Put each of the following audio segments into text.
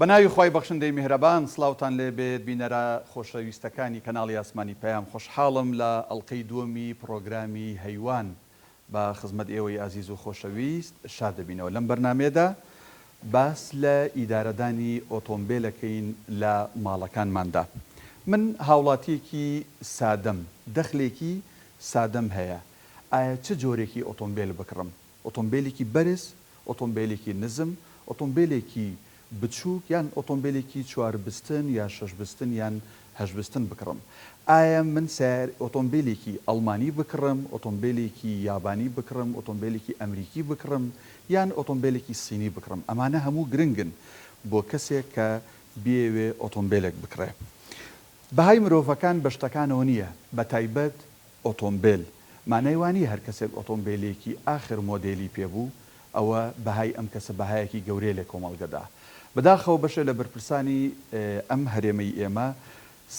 بەناوی خی بەخشندەی میهرەبان سلااوان لێ بێت بینەرە خۆشەویستەکانی کەناڵی ئاسمانی پەیام خۆشحاڵم لە ئەڵلقەی دووەمی پرۆگرامی هەیوان بە خزمەت ئێوەی ئازیز و خۆشەویست شاد دەبینەوە لەم بەرنمێدا باس لە ئیدارەدانی ئۆتۆمبیلەکەین لە ماڵەکانماندا. من هاوڵاتیەکی سادەم دەخلێکی سادەم هەیە. ئایا چه جۆرێکی ئۆتۆمبیل بکڕم؟ ئۆتۆمبیلێکی بەرز، ئۆتۆمبیلێکی نزم، ئۆتۆمبیلێکی بچووک یان ئۆتۆمبیلێکی چواربستن یا شەشبستن یان هەشبستن بکڕم؟ ئایا من ئۆتۆمبیلێکی ئەڵمانی بکڕم، ئۆتۆمبیلێکی یابانی بکڕم، ئۆتۆمبیلێکی ئەمریکی بکڕم یان ئۆتۆمبیلێکی سینی بکڕم؟ ئەمانە هەموو گرنگن بۆ کەسێک کە بێوێ ئۆتۆمبیلێک بکڕێ. بەهای مرۆڤەکان بە شتەکانەوە نییە، بە تایبەت ئۆتۆمبیل مانای وانی هەر کەسێک ئۆتۆمبیلێکی ئاخر مۆدێلی پێبوو ئەوە بەهای ئەم کەسە بەهایەکی گەورەی لە کۆمەڵگەدا. بەداخەوە بەشە لە بەرپرسانی ئەم هەرێمەی ئێمە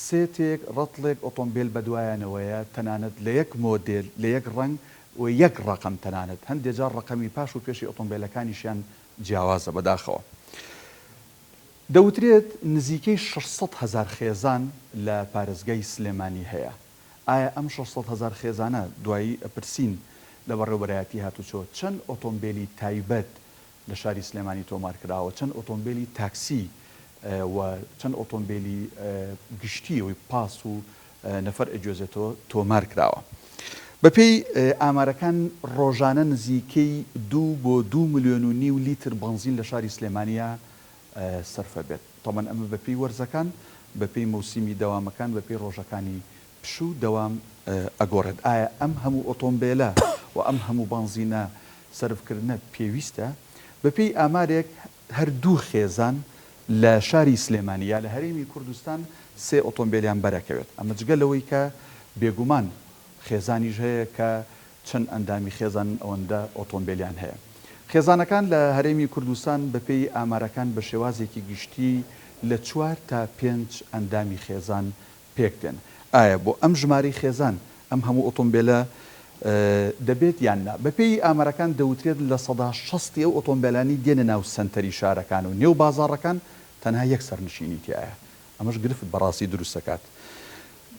سێتێک ڕەتڵێک ئۆتۆمبیل بەدوایانەوەیە تەنانەت لە یەک مۆدێل لە یەک ڕنگ و یەک ڕقم تەنانەت هەندێک جار ڕقەمی پاش و پێشی ئۆتۆمبیلەکانیشیان جیاوازە. بەداخەوە دەوترێت نزیکەی 600,000 خێزان لە پارێزگای سلێمانی هەیە. ئایا ئەم 600,000 خێزانە دوایی ئەپرسین لە بەڕێوەبەرایەتی هاتوچۆ چەند ئۆتۆمبیلی تایبەت لە شاری سلێمانی تۆمار کراوە، چەند ئۆتۆمبیلی تاکسی و چەند ئۆتۆمبیلی گشتی و پاس و نەفەر ئەجۆزێتەوە تۆمار کراوە. بەپێی ئامارەکان ڕۆژانە نزیکەی 2 بۆ 2.5 ملیۆن لیتر بنزین لە شاری سلێمانیە سەرفە بێت. تەمەن ئەمە بەپێی وەرزەکان، بەپێی مەوسیمی دەوامەکان، بەپێی ڕۆژەکانی پشوو دەوام ئەگۆڕێت. ئایا ئەم هەموو ئۆتۆمبیلە و ئەم هەموو بنزینە سەرفکردنە پێویستە؟ بەپێی ئامارێک هەردوو خێزان لە شاری سلێمانیا لە هەرێمی کوردستان 3 ئۆتۆمبیلیان بەرەکەوێت. ئەمە جگە لەوەی کە بێگومان خێزانیش هەیە کە چەند ئەندامی خێزان ئەوەندە ئۆتۆمبیلیان هەیە. خێزانەکان لە هەرێمی کوردستان بەپێی ئامارەکان بە شێوازێکی گشتی لە 4 تا 5 ئەندامی خێزان پێک دێن. ئایا بۆ ئەم ژماری خێزان ئەم هەموو ئۆتۆمبیلە دەبێت یان نا؟ بەپێی ئامارەکان دەوترێت لە 60 ئەو ئۆتۆمبیلانی دێنە ناو سنتەری شارەکان و نێو بازاڕەکان تەنها یەک سەرنشینی تایە. ئەمەش گرفت بەڕاستی دروست دەکات.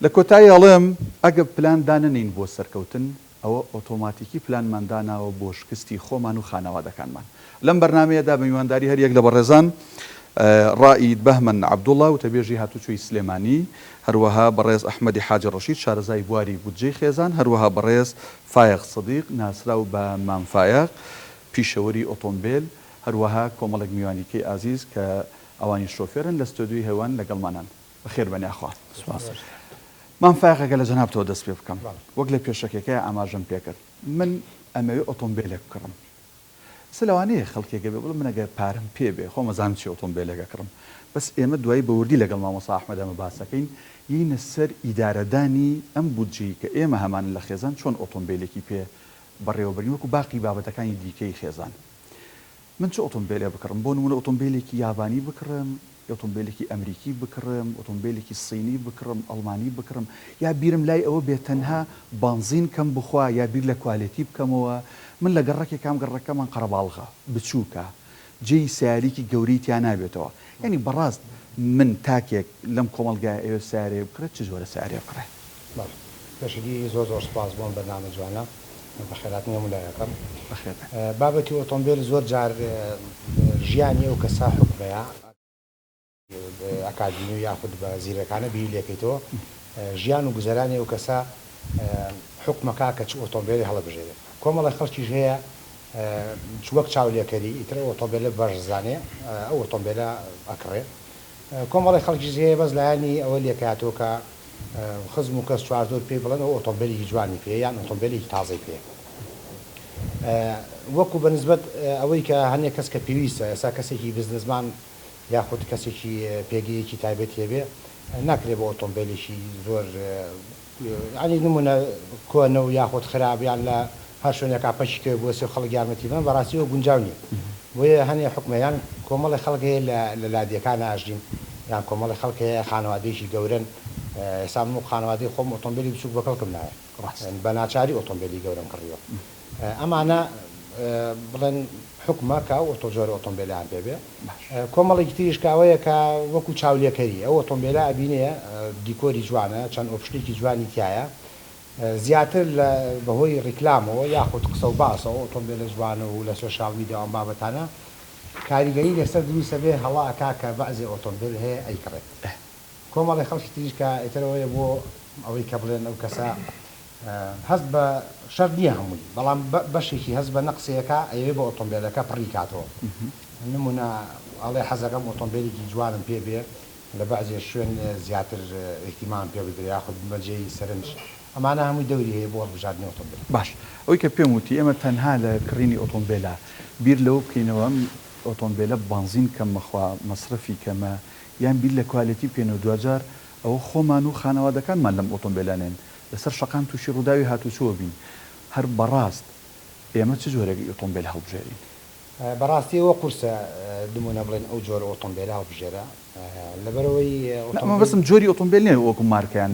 لە کۆتایی ئەڵێم ئەگە پلان دانەنین بۆ سەرکەوتن ئەوە ئۆتۆماتیکی پلانمانداناوە بۆ شکستی خۆمان و خانەوادەکانمان. لەم بەرنامەیەدا بە میوانداری هەریەک لە بەڕێزان ڕائید بەهمەن عەبدوڵڵا وتەبێژی هاتوچۆی سلێمانی، هەروەها بەڕێز ئەحمەدی حاجی ڕەشید شارەزای بواری بودجەی خێزان، هەروەها بەڕێز فایق سدیق ناسراو بە مامفایق پیشەوەری ئۆتۆمبیل، هەروەها کۆمەڵێک میوانیکەی ئازیز کە ئەوانی شۆفێرن لە ستۆدیۆی هەیوان لەگەڵمانان. بەخێر بەنیاخوا. مامفایقەکە لە جەنابتەوە دەست پێ بکەم. وەک لە پێشەکەکەی ئاماژەم پێکرد من ئەمەوێ ئۆتۆمبیلێک بکڕم. سلەوانەیە خەڵکێکە بێ بڵێ من ئەگەر پارەم پێ بێ خۆ مەزانم چی ئۆتۆمبیلێکە کڕم. بەس ئێمە دوایی بەوردی لەگەڵ مامۆستا ئەحمەد ئەمە باسەکەین یینە سەر ئیدارەدانی ئەم بودجەی کە ئێمە هەمان لە خێزان چۆن ئۆتۆمبیلێکی پێ بەڕێوەبەرین وەکو باقی بابەتەکانی دیکەی خێزان. من چه ئۆتۆمبیلێ بکڕم؟ بۆ نمونە ئۆتۆمبیلێکی یابانی بکڕم، ئۆتۆمبیلێکی ئەمریکی بکڕم، ئۆتۆمبیلێکی سینی بکڕم، ئەڵمانی بکڕم، یا بیرم لای ئەوە بێت تەنها بنزین کەم بخوا یا بیر لە کوالیتی بکەمەوە. من لە گەڕەکێک کام گەڕەکەمان قەرەباڵغە بچووکە جێی سیاریکی گەوری تیان نابێتەوە. یعنی بەڕاست من تاکێک لەم کۆمەڵگای ئێوە سیارێ بکرێت چ جۆرە سیارێ بکڕێ؟ پێشگی زۆر زۆر سپاس بۆم بەرنامە جوانە بەخێرات نیە مولایەکەم. بابەتی ئۆتۆمبیل زۆر جار ژیانی ئەو کەسا حکمەیە ئەکادمی و یاخود بە زیرەکانە بیر لێکەیتەوە ژیان و گوزەرانی ئەو کەسا حکمەکە کە چ ئۆتۆمبیلی هەڵەبژێرێت. کۆمەڵی خەڵکیش هەیە وەک چاولێکەری ئیتر ئۆتۆمبیلە بەشزانێ ئەو ئۆتۆمبیلە ئەکڕێ. کۆمەڵی خەڵکیش هەیە بەس لایانی ئەوە لێکاتەوە کە خزم و کەس چوار زۆر پێ بڵێن ئەو ئۆتۆمبیلی جوانی پێ یان ئۆتۆمبیلی تازەی پێ. وەکو بەنسبەت ئەوەی کە هەندێک کەس کە پێویستە ئێستا کەسێکی بزنسمان یاخود کەسێکی پێگەیەکی تایبەت هەبێ ناکرێت بە ئۆتۆمبیلێکی زۆر ینی نمونە کۆنە و یاخود خراپیان لە هەر شوێنێکا پەشی کرد بۆ سێ خەڵک یارمەتی بن بەڕاستیەوە گونجاو نیە. بۆیە هەنێ حکومەیان کۆمەڵی خەڵک هەیە لە لادیەکان ئاژین یان کۆمەڵی خەڵک هەیە خانەوادەیەکی گەورن. ئێستا من خانەوادەی خۆم ئۆتۆمبیلی بچووک بە کەڵکم نایە بە ناچاری ئۆتۆمبیلی گەورەم کڕیوە. ئەمانە بڵێن حکومەکە ئۆتۆجۆرە ئۆتۆمبیلیان پێبێ کۆمەڵێکی تریش کاوەیە کە وەکو چاولێکەری ئەو ئۆتۆمبیلە ئەبینەیە دیکۆری جوانە چەند ئۆپشتێکی جوانی تایە زیاتر لە بەهۆی ڕیکلامەوە یاخود قسە و باسەوە ئۆتۆمبیلە جوانە و لە سۆشیال میدیا ئەم بابەتانە کاریگەری لەسەر دروستە بێ هەڵاکا کە بەعزێ ئۆتۆمبیل هەیە ئەیکڕێت کۆمەڵی خەڵکی تریش کە ئێترەوەیە بۆ ئەوەی کە بڵێن ئەو کەسە هەست بە شەر نییە هەمووی بەڵام بەشێکی هەست بە نەقسەیەەکە ئەوێ بە ئۆتۆمبیلەکە پڕی کاتەوە نمونە ئەڵێ حەزەکەم ئۆتۆمبیلێکی جوانم پێ بێ لە بەعزێ شوێن زیاتر احتیمام پێ بدرێ یاخود بەجێی سەرنج ئەمانە هەمووی دەوری هەیە بۆ هەڵبژاردننی ئۆتۆمبیل باش ئەوەی کە پێم وتی ئێمە تەنها لە کڕینی ئۆتۆمبیلە بیر لەوە بکەینەوە ئۆتۆمبیلە بنزین کەم مەخوا مەصرفی کەمە یان بیر لە کوالیتی بکەینەوە دوجار ئەوە خۆمان و خانەوادەکانمان لەم ئۆتۆمبیلانێن لەسەر شەقام تووشی ڕووداوی هاتوچۆ بین هەر بەڕاست ئێمە چ جۆرەی ئۆتۆمبیل هەڵبژێرین بەڕاستیەوە قورسە دمونە بڵێن ئەو جۆرە ئۆتۆمبیل هەڵبژێرە لەبەرەوەی بەسم جۆری ئۆتۆمبیل نێ وەکو مارکیان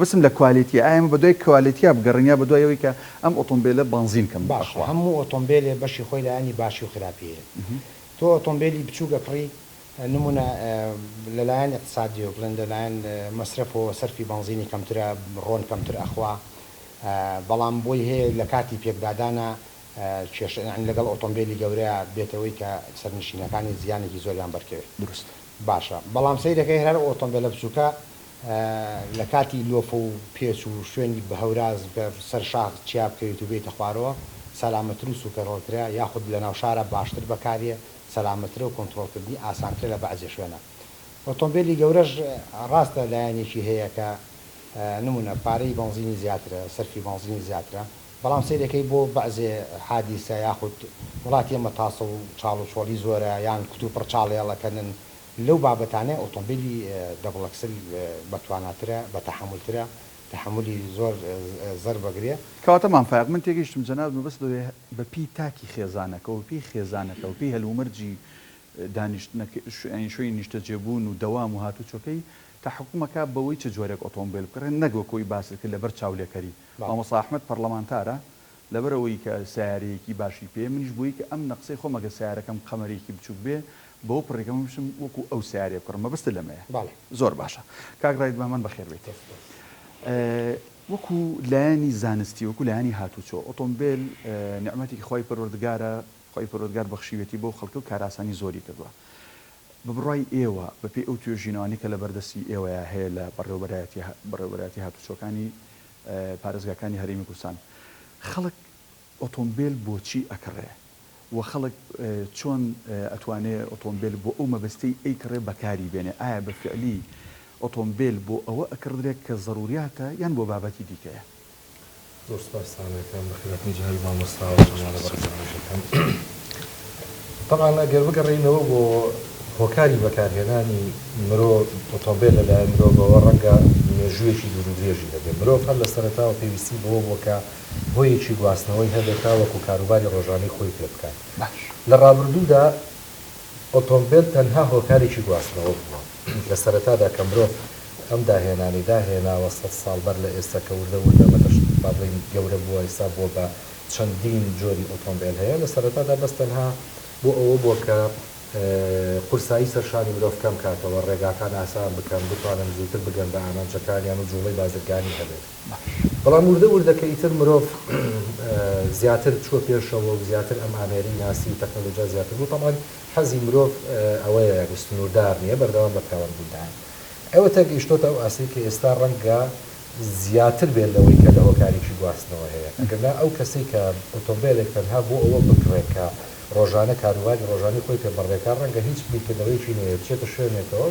بەسم لە کوالیتی ئایم بە دوای کوالیتیا بگەڕنیا بە دوایەوەی کە ئەم ئۆتۆمبیلە بنزین کەم باش هەموو ئۆتۆمبیلێ بەشی خۆی لایانی باشی و خراپیە تۆ ئۆتۆمبیلی بچووگەکڕی نمونە لەلایەن اقتصادی و بڵێن لەلایەن مەصرف و سەرفی بنزینی کەمترە ڕۆن کەمتر ئەخوا بەڵام بۆی هەیە لە کاتی پێکدادانە لەگەڵ ئۆتۆمبیلی گەورەیە بێتەوەی کە سەرنشینەکانی زیانێکی زۆریان بەرکەوێت درست باشە بەڵام سەیرەکەی هەر ئۆتۆمبیلە بچووکە لە کاتی لۆفە و پێچ و شوێنی بە هەوراز سەر شاخ چیا بکەوێت و بێتە خوارەوە سەلامەتر و سوکەڕۆترە یاخود لە ناو شارە باشتر بەکارێ سەلامەترە و کۆنتترۆلکردنی ئاسانترە لە بەعزێ شوێنە ئۆتۆمبیلی گەورەش ڕاستە لایەنێکی هەیە کە نمونە پارەی بنزینی زیاترە سەرفی بنزینی زیاترە بەڵام سیرەکەی بۆ بەعزێ حادیسە یاخود وڵاتی ئەمە تاسە و چاڵ و چۆڵی زۆرە یان کت و پڕچاڵێڵەکەنن لەو بابەتانە ئۆتۆمبیلی دەبڵەکسل بەتواناترە بە تەحملترە تحملی زۆر زەر بەگرێ کەواتەمان فایق من تێگەیشتم جەناب بەس بە پێی تاکی خێزانەکە و پێی خێزانەکە و پێی هەلومەرجی شوێنی نیشتە جێبوون و دەوام و هاتوچۆکەی تا حکوومەکە بەوەی چه جۆرێک ئۆتۆمبیل بکڕێن نەگوەکۆی باسی کرد لەبەر چاولێکەری مامۆستا ئەحمەد پەرلەمانتارە لەبەرەوەی کە سیارەیەکی باشی پێ منیش بووی کە ئەم نەقسەی خۆمەگە سیارەکەم قەمەرێکی بچوک بێ بەو پڕێکەکەم بشم وەکو ئەو سیارێ بکڕم مەبەستە لەمەیە زۆر باشە کاگڕایت بەمان بەخێر بێت وەکو لایانی زانستی وەکو لایانی هاتوچۆ ئۆتۆمبیل نعمەتێکی خۆی پەروەردگارە خۆی پەروەردگار بەخشیوێتی بۆ خەڵکە و کاراسانی زۆری کردووە بە بڕای ئێوە بەپێی ئەو توێژینەوەی کە لە بەردەستی ئێوەیە هەیە لە بەڕێوەبەرایەتی هاتوچۆکانی پارێزگاکانی هەرێمی کوردستان خەڵک ئۆتۆمبیل بۆچی ئەکڕێ و خەڵک چۆن ئەتوانێت ئۆتۆمبیل بۆ ئەو مەبەستەی ئەیکڕێ بەکاری بێنێ ئایا بە فعلی ئۆتۆمبیل بۆ ئەوە ئەکردرێت کە ضروریاتە یان بۆ بابەتی دیکەیە زۆر سپاسانەکەم بەخێرەتنی جەهەوی مامۆستا و جەنابە بەڕێزانەکەم طبعا ئەگەر بگەڕێینەوە بۆ هۆکاری بەکارهێنانی مرۆڤ ئۆتۆمبیل لەلایەن مرۆڤەوە ڕەنگە مێژوویەکی دوور و درێژی دەبێت مرۆڤ هەر لە سەرەتاوە پێویستی بەوە بۆکە هۆیەکی گواستنەوەی هەبێتە وەکو کاروباری ڕۆژانەی خۆی پێ بکات لە ڕابردوودا ئۆتۆمبیل تەنها هۆکارێکی گواستنەوە بووە لە سەرەتادا کە مرۆڤ ئەم داهێنانی داهێناوە 100 ساڵ بەر لە ئێستا کە وردە مەدەشت با بڵێن گەورە بووە ئێستا بۆ بە چەندین جۆری ئۆتۆمبیل هەیە لە سەرەتادا بەس تەنها بۆ ئەوە بووە کە قورسایی سەرشانی مرۆڤ کەم کاتەوە ڕێگاکان ئاسان بکەن بتوانن زووتر بگەن بە ئامانجەکانیان و جوڵەی بازرگانی هەبێت بەڵام وردە کە مرۆڤ زیاتر چوە پێشەوە و زیاتر ئەم ئامێری ناسی و تەکنۆلۆژیا زیاتر بوو تەمان حەزی مرۆڤ ئەوەیە سنووردار نییە بەردەوام بە پەیوەندبوودان ئەوە تەگەیشتۆتە ئەو ئاسەی کە ئێستا ڕەنگە زیاتر بێت لەوەی کە لە هۆکارێکی گواستنەوە هەیە ئەگەرنا ئەو کەسەی کە ئۆتۆمبیلێک تەنها بۆ ئەوە بکڕێت ڕۆژانە کاروباری ڕۆژانی خۆی پێ بەڕێکار ڕەنگە هیچ بیرکردنەوەیکی نەیە بچێتە شوێنێکەوە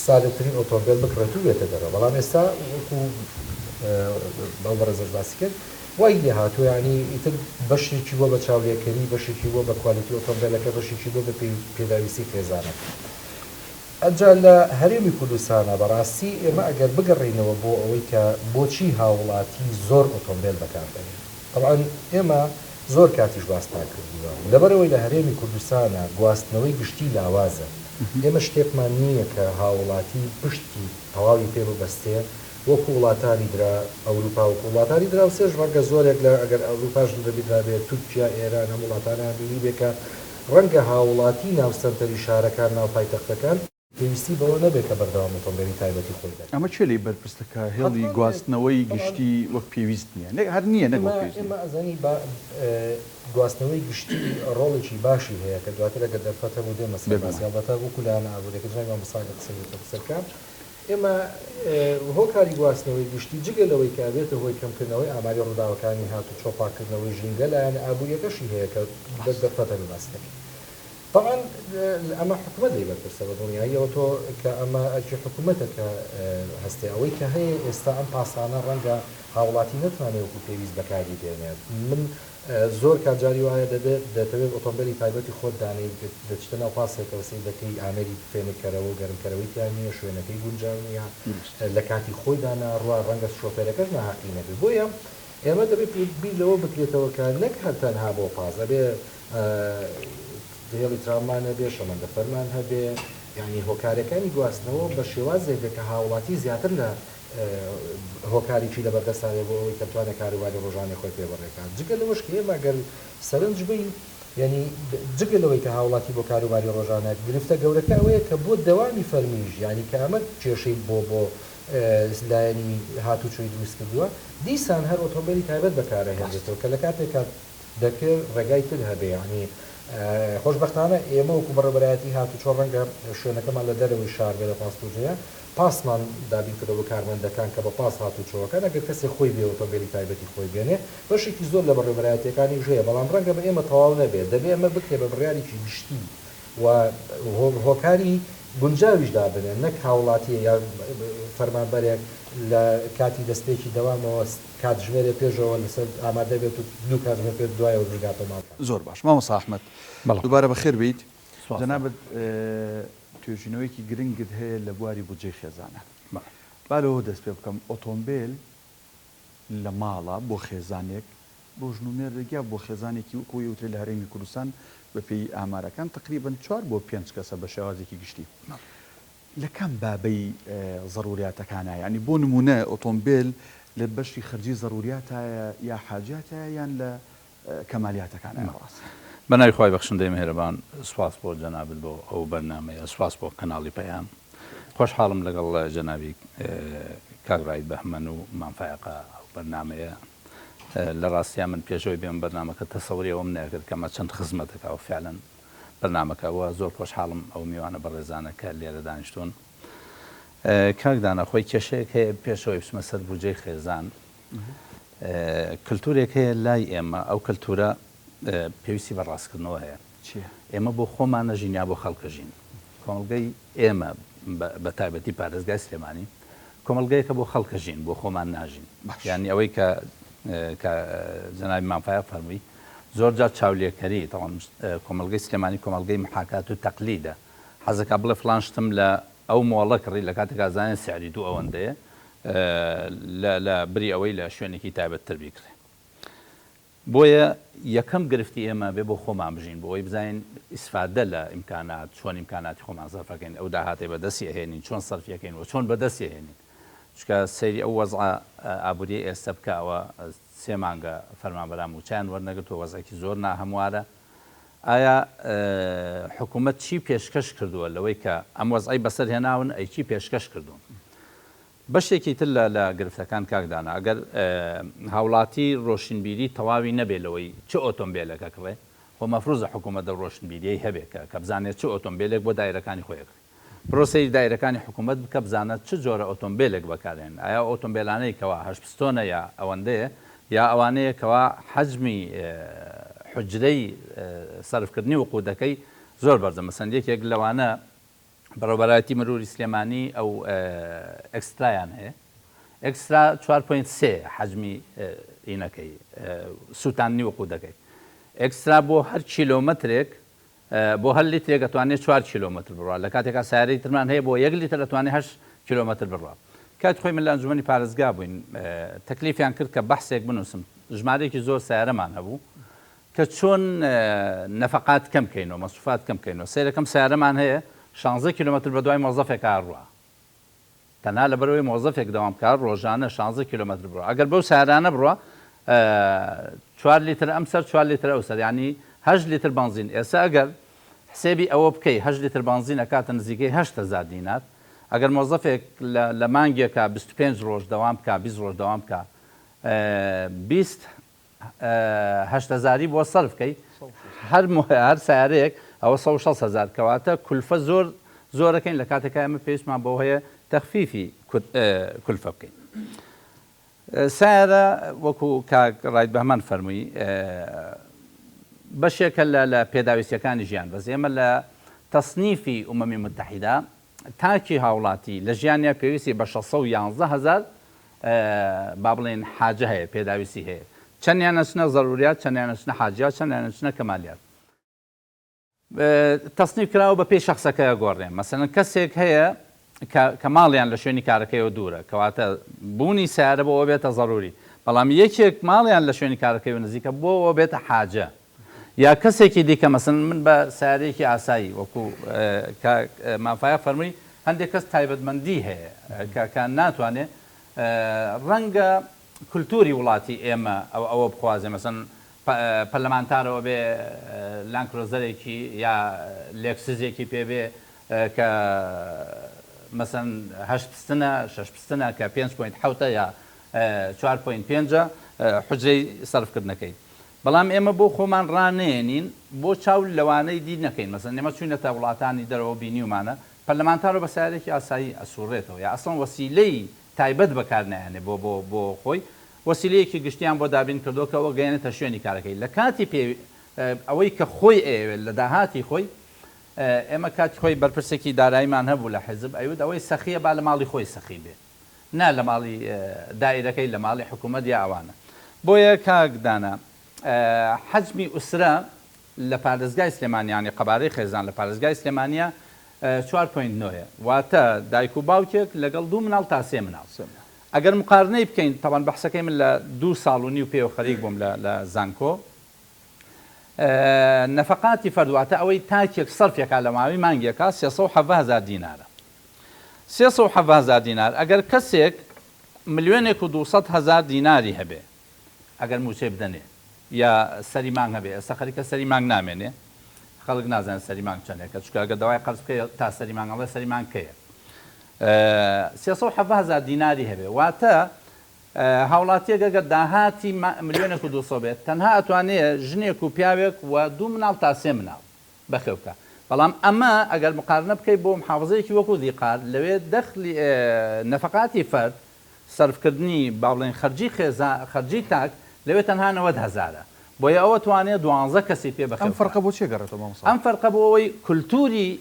سادەترین ئۆتۆمبیل بکڕێت و بێتە دەرەوە بەڵام ئێستا وەکو بەو بەڕێزەش باسی کرد وای لێ هاتووە ینی ئیتر بەشێکی بۆ بە چاولێکەری بەشێکی بۆ بە کوالیتی ئۆتۆمبیلەکە بەشێکی بۆ بە پێداویستی خێزانە ئەجا لە هەرێمی کوردستانە بەڕاستی ئێمە ئەگەر بگەڕێینەوە بۆ ئەوەی کە بۆچی هاوڵاتی زۆر ئۆتۆمبیل بەکاردێنێت طبعاً ئێمە زۆر کاتیش گواستان کردووە لەبەرەوەی لە هەرێمی کوردستانە گواستنەوەی گشتی لاوازە ئێمە شتێکمان نییە کە هاوڵاتی پشتی تەواوی پێ ببەستێ وەکو وڵاتانی درا ئەوروپا و وڵاتانی درا و سێژ ڕەنگە زۆرێک لە ئەگەر ئەوروپاش دەبیدرابێت تورکیا ئێران هەم وڵاتانە بینی بێکە ڕەنگە هاوڵاتی ناوسەنتەری شارەکان ناو پایتەختەکان پێویستی بەوە نەبێت کە بەردەوام ئۆتۆمبیلی تایبەتی خۆی دەکات. ئەمە چێ لێ بەرپرسەکە هێڵی گواستنەوەی گشتی وەک پێویست نییە هەر نییە نەک ئێمە ئەزانی گواستنەوەی گشتی ڕۆڵێکی باشی هەیە کە دواتر ئەگەر دەرفەتە بۆ دێمە سەرباسیابەتە وەکو لایەنە ئابوورێکە جای مەساڵە قسەکەم ئێمە هۆکاری گواستنەوەی گشتی جگەلەوەی کە بێتە هۆی کەمکردنەوەی ئاماری ڕووداوەکانی هاتو چۆپاکردنەوەی ژینگە لایەنە ئابوووریەکەشی هەیە کە دەرفەتە باسەکە. طبعا اما حكومه دي بس دنيا هي اوتو كاما اجي حكومتك هستي اوي كهي استعم باسانا رنجا حاولاتي نتواني وكو بيويز بكاري دينا من زور كجاري وهاي دتبي اوتومبيلي تايبتي خود داني دچتنا پاسه كوسي دكي عملي فين كراو گرم كراوي تاني شو نكي گونجاونيا لكاتي خود دانا رو رنجا شوفيركش ما حقينه بويا اما دبي بي لو بكريتو كان نك حتى هابو پازه به دێڵی ترامان هەبێ شەمەندە فەرمان هەبێ یعنی هۆکارەکانی گواستنەوە بە شێوازێک کە هاوڵاتی زیاتر لە هۆکاریی لە بەردەستانێ بۆ ئەوەی کەتوانە کاروباری ڕۆژانێ خۆی پێبڕێکات جگەلەوەش کە ئێمە گەر سەرنج بین یعنی جگەلەوەی کە هاوڵاتی بۆ کاروباری ڕۆژانە گرفتە گەورەکە ئەوەیە کە بۆ دەوامی فەرمیش یعنی کە ئەمە کێشەی بۆ لایەنی هاتوچۆی دروست کردووە دیسان هەر ئۆتۆمبیلی تایبەت بەکارەهێنێتەوە کە لە کاتێکات دەکرد ڕێگای تر هەبێ یعنی خۆشبەختانە ئێمە وەکو بەڕێوەبەرایەتی هاتو چۆن ڕەنگە شوێنەکەمان لە دەرەوەی شار بێ لە پاسپۆرتەیە پاسمان دابین کردەوە کارمەندەکان کە بە پاس هاتوچۆوەکان ئەگەر کەسێک خۆی بێ ئۆتۆمبیلی تایبەتی خۆی بێنێ بەشێکی زۆر لە بەڕێوەبەرایەتیەکانی ژەیە بەڵام ڕەنگە بە ئێمە تەواو نەبێت دەبێت ئەمە بکرێ بە بڕیارێکی گشتی و هۆکاری گونجاویش دابنێن نەک هاوڵاتیە یا فەرمانبەرێک لە کاتی دەستپێکی دەوامەوە کات ژمێرە پێشەوە لەسەر ئامادە بێت و دوو کاتژمێر پێ دوایەوە بژگاتە ماڵ. زۆر باش مامۆستا ئەحمەد دووبارە بەخێر بیت جەنابەت توێژینەوەیەکی گرنگت هەیە لە بواری بودجەی خێزانە بالەوە دەست پێ بکەم ئۆتۆمبیل لە ماڵە بۆ خێزانێک بۆ ژنومێرێکیا بۆ خێزانێکی وەکوی وترێ لە هەرێمی کوردستان بە پێی ئامارەکان تقریبن 4 بۆ 5 کەسە بە شێوازێکی گشتی لە کەم بابەی ضروریاتەکانە ینی بۆ نمونە ئۆتۆمبیل لە بەشی خەرجی ضروریاتە یا حاجاتە یان لە کەمالیاتەکانە ڕاست بەناوی خوای بەخشندەی مهرەبان سوپاس بۆ جەنابەت بۆ ئەو بەرنامەیە سوپاس بۆ کەناڵی پەیام خۆشحاڵم لەگەڵ جەنابی کاک بەهمەن و مامفایقە ئەو بەرنامەیە لە ڕاستیا من پێشەوەی بێم بەرنامەکە تەسەوری ئەوم نەکرد کەمە چەند خزمەتەکە و فعلا بەرنامەکەەوە زۆر خۆشحاڵم ئەو میوانە بەڕێزانەکە لێرە دانیشتون کاکدانە خۆی کێشەیەک هەیە پێشەوەی بچمە سەر بودجەی خێزان کللتورێک هەیە لای ئێمە ئەو کللتورە پێویستی بە ڕاستکردنەوە هەیە ئێمە بۆ خۆمان نەژین یا بۆ خەڵکەژین کۆمەلگەی ئێمە بە تایبەتی پارێزگای سلێمانی کۆمەلگەیەکە بۆ خەڵکەژین بۆ خۆمان ناژین یعنی ئەوەی کە جەنابی مامفایق فەرمووی زۆر جار چاولێکەری تەواو کۆمەلگەی سلێمانی کۆمەلگەی محاکات و تەقلیدە حەزەکە بڵێ فڵان شتم لە ئەو مۆڵە کڕی لە کاتێک ئازانێ سعری دوو ئەوەندەیە لە بری ئەوەی لە شوێنێکی تایبەتتر بیکڕێ بۆیە یەکەم گرفتی ئێمە بێ بۆ خۆمان بژین بۆ ئەوی بزانین ئیسفادە لە ئیمکانات چۆن ئیمکاناتی خۆمان سەرفەکەین ئەو داهاتێ بەدەستی هێنین چۆن سەرفیەکەین و چۆن بەدەستی هێنین چکە سەیری ئەو وەزع ئابووری ئێستا بکەوە 3 مانگە فەرمانبەران موچیان وەرنەگرتووە وەزعێکی زۆر ناهەموارە ئایا حکوومەت چی پێشکەش کردووە لەوەی کە ئەم وەزعی بەسەر هێناون ئەی چی پێشکەش کردوون بەشێکی تر لە گرفتەکان کاکدانە ئەگەر هاوڵاتی ڕۆشنبیری تەواوی نەبێ لەوەی چ ئۆتۆمبیلەکە کڕێ بۆ مەفروزە حکوومەتە ڕۆشنبیریەی هەبێ کە بزانێت چ ئۆتۆمبیلێک بۆ دایرەکانی خۆیەکڕی پرۆسی دایرەکانی حکوومەت بکە بزانێت چ جۆرە ئۆتۆمبیلێک بەکارێن ئایا ئۆتۆمبیلانەی کەوا هەشت پستۆنە یا ئەوەندەیە یا ئەوانەیە کەوا حەجمی حجرەی سەرفکردنی وقودەکەی زۆر بەرزە مەسەن یەکێک لەوانە بەڕێوەبەرایەتی مروری سلێمانی ئەو ئەکسترایان هەیە ئەکسترا 4.3 حەجمی ئینەکەی سووتانی وقودەکەی ئەکسترا بۆ هەر کیلۆمەترێک بۆ هەر لیترێک دەتوانێت 4 کیلۆمەتر بڕوا لە کاتێکا سیارەی ترمان هەیە بۆ 1 لیتر دەتوانێت 8 کیلۆمەتر بڕوا کات خۆی من لە ئەنجومەنی پارێزگا بووین تەکلیفیان کرد کە بەحسێک بنووسم ژمارەیەکی زۆر سیارەمان هەبوو کە چۆن نەفەقات کەم بکەینەوە مەسوفات کەم بکەینەوە سیرەکەم سیارەمان هەیە 16 کیلۆمەتر بە دوای مۆزەفێک ڕوە تەنها لەبەرەوەی مۆزەفێک دەوامکار ڕۆژانە 16 کیلۆمەتر بڕوە ئەگەر بەو سیارانە بڕوە 4 لیتر ئەم سەر 4 لیتر ئەو سەر ینی 8 لیتر بنزین ئێستا ئەگەر حسێبی ئەوە بکەی 8 لیتر بنزین ئەکاتە نزیکەی 8,000 دینار ئەگەر مۆزەفێک لە مانگێکە 25 ڕۆژ دەوام بکە 20 ڕۆژ دەوام بکە 8,000 بۆ سەرف بکەی هەر سیارەیەک ئەوە 160,000 کەواتە کولفە زۆرەکەین لە کاتێکە ئەمە پێویستمان بۆ هەیە تەخفیفی کولفە بکەین. سیارە وەکو کاک ڕایت بەهمان فەرمووی بەشێکە لە پێداویستیەکانی ژیان بەس ئێمە لە تەصنیفی ئومەمی متحیدا تاکی هاوڵاتی لە ژیانیا پێویستی بە 611,000 با بڵێن حاجە هەیە پێداویستی هەیە چەندیان ئەچنە ضروریات چەندیان ئەچنە حاجیات چەندیان ئەچنە کەمالیات تەصنیف کراوە بە پێی شەخسەکەیە گۆڕێن مەسەڵەن کەسێک هەیە کە ماڵیان لە شوێنی کارەکەیەوە دوورە کەواتە بوونی سیارە بۆ ئەوە بێتە ضروری بەڵام یەکێک ماڵیان لە شوێنی کارەکەیەوە نزیکە بۆ ئەوە بێتە حاجە یا کەسێکی دیکە مەسن من بە سیارەیەکی ئاسایی وەکو مافایە فەرمووی هەندێک کەس تایبەتمەندی هەیە کە ناتوانێت ڕەنگە کولتوری وڵاتی ئێمە ئەوە بخوازێ مەسن پەرلەمانتارەوە بێ لانکرۆزەرێکی یا لێکسزێکی پێبێ کە مەسن 8 پستنە 6 پستنە کە 5.7 یا 4.5 حجرەی سەرفکردنەکەی بەڵام ئێمە بۆ خۆمان ڕانێنین بۆ چاو لەوانەی دی نەکەین مەسن ئێمە چوینەتە وڵاتانی دەرەوە بینیومانە پەرلەمانتارەوە بە سیارێکی ئاسایی ئەسوڕێتەوە یا ئەسڵ وەسیلەی تایبەت بەکارنایانێ بۆ خۆی وەسیلەیەکی گشتیان بۆ دابین کردۆکەوە گەیەنێتە شوێنی کارەکەی لە کاتی ئەوەی کە خۆی ئێوێت لە داهاتی خۆی ئێمە کاتی خۆی بەرپرسێکی داراییمان هەبوو لە حیزب ئەوێت ئەوەی سەخیە با لە ماڵی خۆی سەخی بێ نا لە ماڵی دایرەکەی لە ماڵی حکوومەت یا ئەوانە بۆیە کاکدانە حەجمی ئوسرە لە پارێزگای سلێمانیانی قەبارەی خێزان لە پارێزگای سلێمانیا 4.9 واتە دایک و باوکێک لەگەڵ 2 مناڵ تا 3 مناڵ ئەگەر مقارنەی بکەین تاوان بەحسەکەی من لە 2 ساڵ و نیو پێوە خەریک بووم لە زانکۆ نەفقاتی فەردواتە ئەوەی تاکێک سەرفێکا لە ماوەی مانگێکە 370,000 دینارە 370,000 دینار ئەگەر کەسێک 1,200,000 دیناری هەبێ ئەگەر موچێ بدەنێ یا سەری مانگ هەبێ ئێستا خەریکە سەری مانگ نامێنێ خەڵک نازانێت سەری مانگ چەندێکە چونکە ئەگەر داوای قەرز بکەی تا سەری مانگەڵێ سەری مانگ کەیە 370,000 دیناری هەبێ واتە هاوڵاتیەک ئەگەر داهاتی 1,200,000 بێت تەنها ئەتوانێت ژنێک و پیاوێک و 2 مناڵ تا 3 مناڵ بەخێو بکە بەڵام ئەمە ئەگەر مقارنە بکەیت بۆ محافزەیەکی وەکو دیقار لەوێ دەخلی نەفقاتی فەرد سەرفکردنی با بڵێن خەرجی تاک لەوێ تەنها 90,000 بۆیە ئەوە توانێت 12 کەسی پێ بخێت ئەم فەرقە بۆ چێ گەڕێتەوە مامۆستا ئەم فەرقە بۆ ئەوەی کولتوری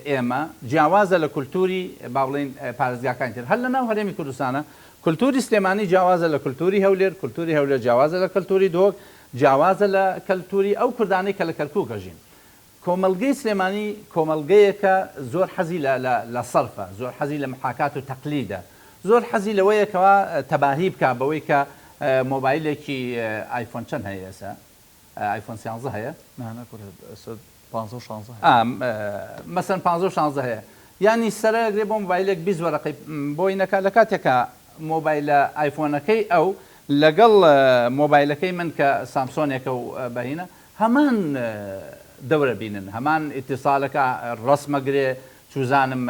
ئێمە جیاوازە لە کولتوری با بڵێن پارێزگاکانی تر هەر لە ناو هەرێمی کوردستانە کولتوری سلێمانی جیاوازە لە کولتوری هەولێر کولتوری هەولێر جیاوازە لە کولتوری دۆک جیاوازە لە کولتوری ئەو کوردانەی کە لە کەرکووک ئەژین کۆمەلگەی سلێمانی کۆمەلگەیەکە زۆر حەزی لە سەرفە زۆر حەزی لە محاکات و تەقلیدە زۆر حەزی لەوەیەکەوە تەباهی بکە بەوەی کە مۆبایلێکی ئایفۆن چەند هەیە ئێستا ئایفۆن 13 هەیە مەسەن 15 هەیە یانی سەرەگرێ بۆ مۆبایلێک 20 وەرەقەی بۆی نەکات لە کاتێکە مۆبایلە ئایفۆنەکەی ئەو لەگەڵ مۆبایلەکەی من کە سامسۆنێکە و بەهینە هەمان دەورە بینن هەمان ئیتیساڵەکە ڕسمەگرێ چوزانم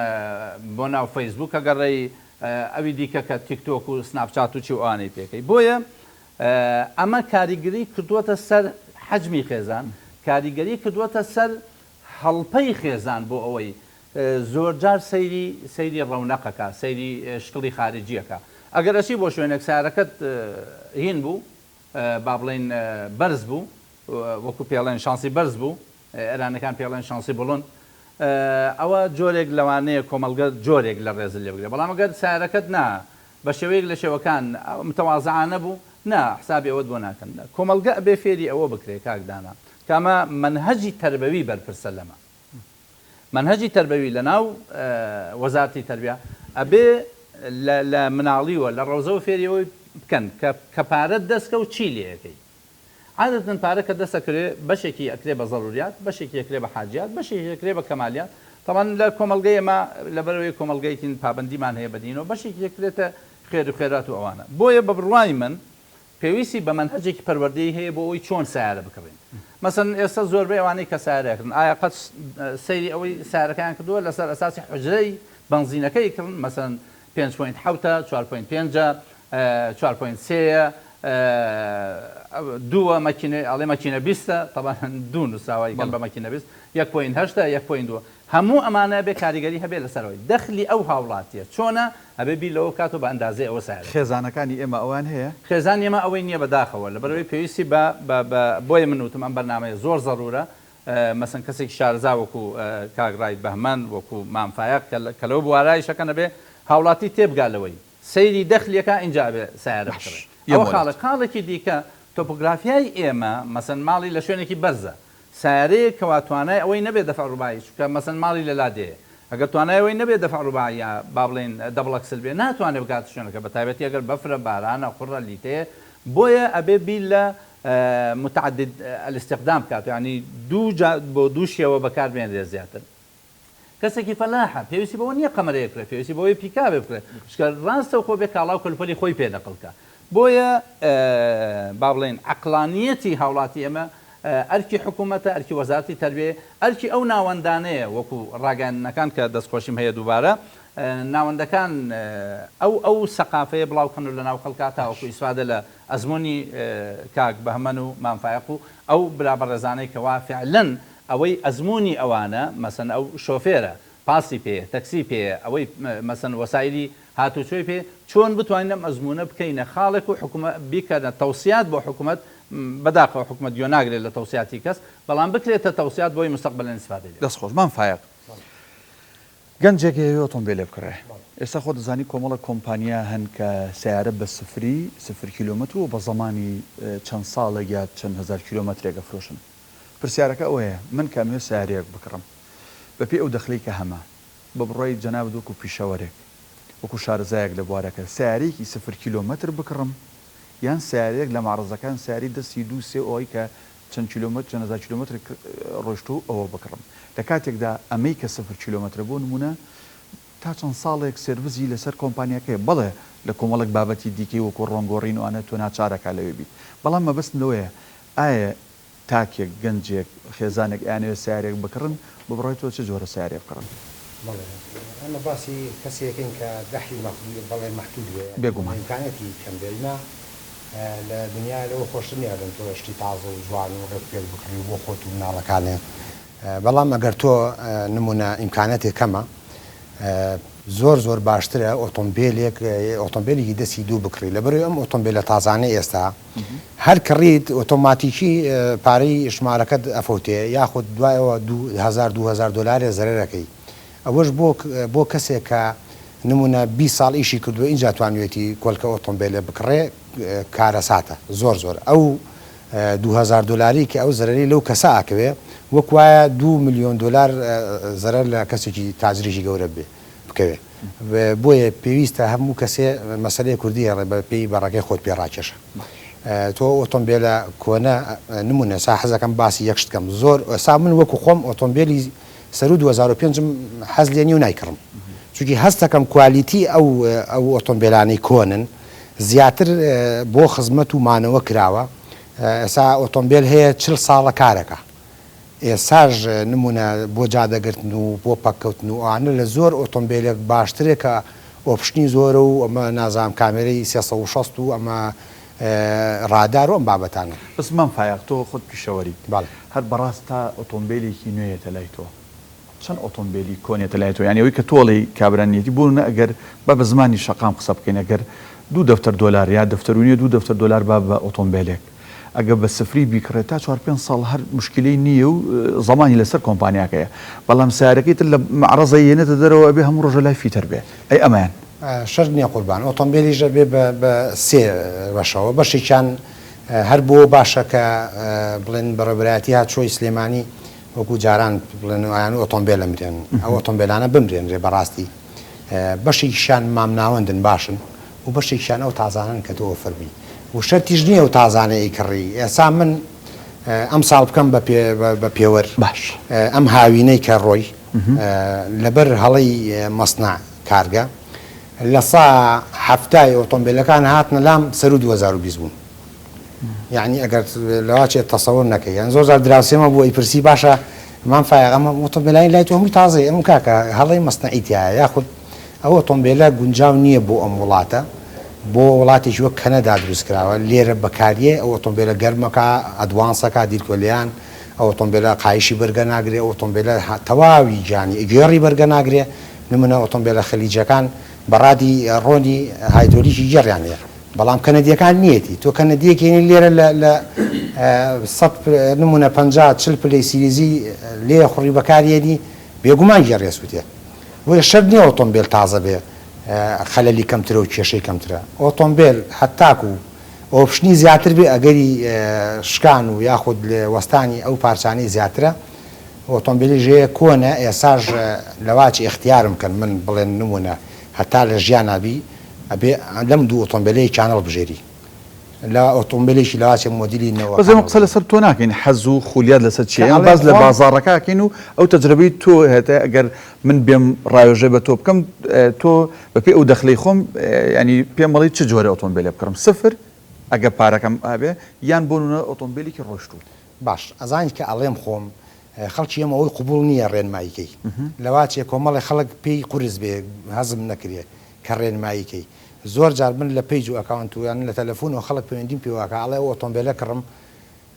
بۆ ناو فەیسبوک ئەگەڕێی ئەوی دیکە کە تیکتۆک و سناپچات و چی ئەوانەی پێکەی بۆیە ئەمە کاریگەری کردووەتە سەر حەجمی خێزان کاریگەری کردووەتە سەر هەڵپەی خێزان بۆ ئەوەی زۆرجار سەیری ڕەونەقەکە سەیری شکڵی خارجیەکە ئەگەر ئەچی بۆ شوێنێک سیارەکەت هین بوو با بڵێن بەرز بوو وەکو پێڵێن شانسی بەرز بوو ئێرانەکان پێڵێن شانسی بڵند ئەوە جۆرێک لەوانەیە کۆمەلگە جۆرێک لە ڕێز لێ بگرێت بەڵام ئەگەر سیارەکەت نا بە شێوەیەک لە شێوەکان متەوازعانە بوو نا حسابی ئەوەت بۆ ناکەن کۆمەلگە ئەبێ فێری ئەوە بکرێت کاکدانا کامە منهەجی تربەوی بەرپرسە لەمە منهەجی تربەوی لە ناو وەزارەتی تربیە ئەبێ لە مناڵیوە لە ڕۆزەوە فێریەوەی بکەن کە پارەت دەستکە و چی لێەکەی عادەتەن پارە کە دەستەکرێ بەشێکی ئەکرێ بە ضروریات بەشێکی ئەکرێ بە حاجیات بەشێکی ئەکرێ بە کەمالیات تەمان لە کۆمەلگەی ئەمە لەبەرەوەی کۆمەلگەیتین پابندیمان هەیە بەدینەوە بەشێکی ئەکرێتە خێر و خێرات و ئەوانە بۆیە بە بڕوای من پێویستی بە منهجێکی پەروەردەی هەیە بۆ ئەوی چۆن سیارە بکڕین. مەسەن ئێستا زۆربەی ئەوانەی کە سیارەکردن ئایا قەت سەیری ئەوەی سیارەکان کردووە لەسەر ئەساسی حوجرەی بنزینەکەی کردن، مەسەن 5.7 4.5 4.3 دووە مەکینە ئەڵێ مەکینە 20 طبعا دوو نووسراوی گەن بە مەکینە 20 1.8 1.2 هەموو ئەمانە بێ کاریگەری هەبێ لەسەرەوەی دەخلی ئەو هاوڵاتیە چۆنە ئەبێ بی لەوە کاتۆ بە ئەندازێ ئەوە سایە خێزانەکانی ئێمە ئەوان هەیە خێزان ئێمە ئەوەی نییە بەداخەوە لەبەرەوەی پێویستی بۆیە منوتم ئەم بەرنامەیە زۆر زەڕورە مەسن کەسێکی شارەزا وەکو کاگڕای بەهمەن وەکو مامفایەق کە لەوە بوارایشەکە نەبێ هاوڵاتی تێبگالەوەی سەیری دەخلیەکە اینجا بێ سیارە بکڕێ ئەوە خاڵێکی دیکە تۆپۆگرافیای ئێمە مەسن ماڵی لە شوێنێکی بەرزە سیارەیە کەوا توانای ئەوەی نەبێت دەفع ڕووبایی چونکە مەسن ماڵی لەلادەیە ئەگەر توانای ئەوەی نەبێت دەفع ڕووبایی با بڵێن دەبڵەکسل بێ ناتوانێت بگات شوێنەکە بە تایبەتی ئەگەر بەفرە بارانە قوڕە لیتەیە بۆیە ئەبێ بی لە متعدد الاستخدام بکات ینی بۆ دوو شێوە بەکاربێنرێ زیاتر کەسێکی فەلاحە پێویستی بەوە نییە قەمەرەیە بکرێت پێویستی بەوەی پیکابێ بکرێت چکە ڕاستە خۆ بێ کاڵاو کەلوپەلی خۆی پێدەقڵکە بۆیە با بڵێن عەقلانیەتی هاوڵاتی ئێمە ئەرکی حکوومەتە ئەرکی وەزارەتی تەربیە ئەرکی ئەو ناوەندانەیە وەکو ڕاگەیاندنەکان کە دەستخۆشیم هەیە دووبارە ناوەندەکان ئەو سەقافەیە بڵاوکەن و لە ناو خەڵکا تاوەکو ئیسفادە لە ئەزمموی کاک بەهمەن و مامفایەق و ئەو برابەڕێزانەی کەوا فعلەن ئەوەی ئەزمموی ئەوانە مەسەن ئەو شۆفێرە پاسی پێ تەکسی پێ ئەوەی مەسەن وەسایلی هاتوچۆی پێ چۆن بتوانین ئەم ئەزممونە بکەینە خاڵێک و حکوومەت بیکەنە تەوسیات بۆ حکوومەت بەداخەوە حکوومەت گوێ ناگرێت لە تەوسیاتی کەس بەڵام بکرێتە تەوسیات بۆی مستەقبەل ئیسفادە دەستخۆش مامفایەق گەنجێک ئۆتۆمبیلێ بکڕێ ئێستا خۆ دەزانی کۆمەڵە کۆمپانیا هەن کە سیارە بە سفر کیلومتر و بە زمانی چەند ساڵێک یا چەند هزار کیلومترێک ئەفرۆشن پرسیارەکە ئەوەیە من کامێ سیارەیەک بکڕم بەپێی ئەو دەخلی کە هەمە بە بڕۆی جەناب وەکو پیشەوەرێک وەکو شارەزایەک لە بوارەکە سیارەیەکی سفر کیلومتر بکڕم یان سیارەیەک لە ماڕزەکان سیاری دەستی دوو سێ ئەوەی کە چەند کیلومتر چەند هزار کیلومتر ڕۆشت و ئەوە بکڕم لە کاتێکدا ئەمەی کە سفر کیلومتر بۆ نمونە تا چەند ساڵێک سێرویزی لەسەر کۆمپانیەکەی بەڵێ لە کۆمەڵک بابەتی دیکەی وەکو ڕۆنگۆڕین وانە تۆ ناچارەکە لەوێ بیت بەڵام مەبەست لەوەیە ئایا تاکێک گەنجێک خێزانێک ئەیانەوێت سیارێک بکڕن ببڕێتەوە چه جۆرە سیارێک بکڕن ئەمە باسی کەسێکین کە دەخلی بەڵێ مەحدود بێگومان ئیمکانەتی کەم بێنە لە دنیا لەوە خۆشتر نیادن تۆ شتی تازە و جوان و ڕێک پێ بکڕی بۆ خۆت و مناڵەکانێ بەڵام ئەگەر تۆ نمونە ئیمکانەتێک کەمە زۆر باشترە ئۆتۆمبیلێکی دەستی دوو بکڕی لەبەرەوەی ئەم ئۆتۆمبیلە تازانەی ئێستا هەر کڕیت ئۆتۆماتیکی پارەی ژمارەکەت ئەفەوتێ یاخود دوایەوە 2000 دلار زەرەرەکەی ئەوەش بۆ کەسێک کە نمونە 20 ساڵ ئیشی کردووە اینجا توانوێتی کۆلکە ئۆتۆمبیلە بکڕێ کارەساتە زۆر ئەو 2000 دلاری کە ئەو زەرەری لەو کەسە ئاکەوێ وەک وایە 2 میلیۆن دلار زەرەر لە کەسێکی تاجریشی گەورە بکەوێ بۆیە پێویستە هەموو کەسێ مەسەلەی کوردی بە پێی بەڕێگەی خۆت پێ ڕاکێشە تۆ ئۆتۆمبیلە کۆنە نمونە سا حەزەکەم باسی یەکشتکەم زۆر سا من وەکو خۆم ئۆتۆمبیلی سەر 2005 حەز لێنی و نایکڕم چونکی هەستەکەم کوالیتی ئەو ئۆتۆمبیلانەی کۆنن زیاتر بۆ خزمەت و مانەوە کراوە ئێستا ئۆتۆمبیل هەیە 40 ساڵە کارەکە ئێساژ نمونە بۆ جادەگرتن و بۆ پەککەوتن و ئەوانە لە زۆر ئۆتۆمبیلێک باشترێک کە ئۆپشنی زۆرە و ئەمە نازام کامێرەی 360 و ئەمە ڕادار و ئەم بابەتانە بەس مامفایەق تۆ خۆت پیشەوەری هەر بەڕاست تا ئۆتۆمبیلێکی نوێیەتە لای تۆ چەند ئۆتۆمبیلی کۆنێتە لای تۆ یانی ئەوەی کە تۆڵی کابرانیەتی بوون ئەگەر بە زمانی شەقام قسە بکەین ئەگەر 2 دەفتەر دلار یا دەفتەرونیە 2 دەفتەر دلار بە ئۆتۆمبیلێک ئەگە بە سفری بیکڕێت تا 4-5 ساڵ هەر مشکلەی نییە و زمانی لەسەر کۆمپانیاکەیە بەڵام سیارەکەیت لە معرەزە یێنێتە دەرەوە بێ هەموو ڕۆژە لای فیتەر بێ ئەی ئەمایان شەر نییە قوربان ئۆتۆمبیلیژە بێ بە سێ بەشەوە بەشێکیان هەر بۆ باشە کە بڵێن بەڕێبەرایەتی هاتچۆی سلێمانی وەکو جاران بڵێن ئایان ئۆتۆمبیل ئەمرێن ئەو ئۆتۆمبیلانە بمرێنرێ بەڕاستی بەشێکیشان مامناوەندن باشن و بەشێکیان ئەو تازانن کە تۆ فەرمی و شەرتیش نییە و تازانەی کڕی ئێسا من ئەم ساڵ بکەم بە پێوەر باش ئەم هاوینەی کە ڕۆی لەبەر هەڵی مەسنع کارگە لە سا هەفتای ئۆتۆمبیلەکان هاتنە لام سەر 2020 بوون یعنی ئەگەر لەواچێت تەسەوڕ نەکەی یان زۆر جار دراوسێمە بۆ ئیپرسی باشە مان فایەغەمە ئۆتۆمبیلای لای تۆ هەمووی تازەیە ئەم کاکە هەڵەی مەستەعیتیایە یاخود ئەو ئۆتۆمبیلە گونجاو نییە بۆ ئەم وڵاتە بۆ وڵاتێکی وەک کەنەدا دروست کراوە لێرە بەکاریە ئەو ئۆتۆمبیلە گەرمەکە ئەدوانسەکە دیرکۆلیان ئەو ئۆتۆمبیلە قایشی بەرگە ناگرێ ئۆتۆمبیلە تەواوی جانی گێڕی بەرگە ناگرێ نمونە ئۆتۆمبیلە خەلیجەکان بەڕادی ڕۆنی هایدۆلیکی گەڕیانەیە بەڵام کەنەدیەکان نیەتی تۆ کەنەدیەکێنی لێرە لە نمونە 50 پلەی سیریزی لێ خوڕی بەکارێنی بێگومان گەڕێسووتێ بۆیە شەر نییە ئۆتۆمبیل تازە بێ خەلەلی کەمترە و کێشەی کەمترە ئۆتۆمبیل هەتاکو ئۆپشنی زیاتر بێ ئەگەری شکان و یاخود لە وەستانی ئەو پارچانەی زیاترە ئۆتۆمبیلی ژەیە کۆنە ئێساژ لەواچی اختیارم کەن من بڵێن نمونە هەتا لە ژیانابی ئەبێ لەم دوو ئۆتۆمبیلەی چانەڵ بژێری لە ئۆتۆمبیلێکی لەواچێ مۆدیلی بەزێمە قسە لەسەر تۆ ناکەین حەز و خولیات لەسەر چیە باز لە بازاڕەکەکەین و ئەو تەجربەی تۆ هێتە ئەگەر من بێم ڕایۆژێ بە تۆ بکەم تۆ بەپێی ئەو دەخلەی خۆم ینی پێم بڵی چ جۆرە ئۆتۆمبیلە بکڕم سفر ئەگە پارەکەم ئابێ یان بۆ نونە ئۆتۆمبیلێکی ڕۆشتوو باش ئەزانی کە ئەڵێم خۆم خەڵکی ئەمە ئەوی قوبوڵ نییە ڕێنماییکەی لەواچێ کۆمەڵی خەڵک پێی قورس بێ هەزم نەکرێ کە ڕێنماییکەی زۆر جار من لە پیج و ئەکاونتیان لە تەلەفۆن و خەڵک پەیوەندیم پێواکە ئەڵێ ئۆتۆمبیلە کڕم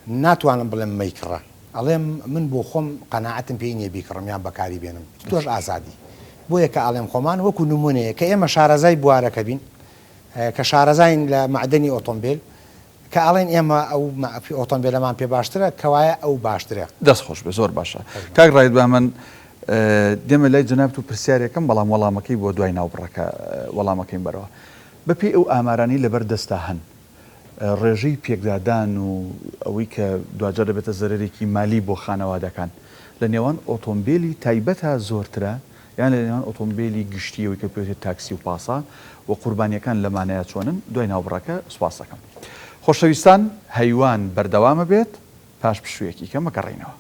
ناتوانم بڵێم مەیکڕە ئەڵێم من بۆ خۆم قەناعەتم پێی نییە بیکڕم یان بەکاری بێنم تۆش ئازادی بۆیە کە ئەڵێم خۆمان وەکو نمونەیە کە ئێمە شارەزای بوارەکە بین کە شارەزاین لە معدەنی ئۆتۆمبیل کە ئەڵێن ئێمە ئەو ئۆتۆمبیلەمان پێ باشترە کەوایە ئەو باشترە دەست خۆش بێ زۆر باشە کاک ڕایت بە من دێمە لای جناب و پرسیارێکم بەڵام وەڵامەکەی بۆ دوای ناوبڕەکە وەڵامەکەین بەرەوە بەپێی ئەو ئامارانی لەبەر دەستا هەن ڕێژەی پێکدادان و ئەوەی کە دوجار دەبێتە زەرێکی مالی بۆ خانەوادەکان لە نێوان ئۆتۆمبیلی تایبەتە زۆرترە یان لە نێوان ئۆتۆمبیلی گشتیەوەی کە پێوتێت تاکسی و پاسا و قوربانیەکان لەمانەیە چۆنن دوای ناوبڕەکە سوپاس دەکەم خۆشەویستان هەیوان بەردەوامە بێت پاش پشوویەکی کە مەگەڕێینەوە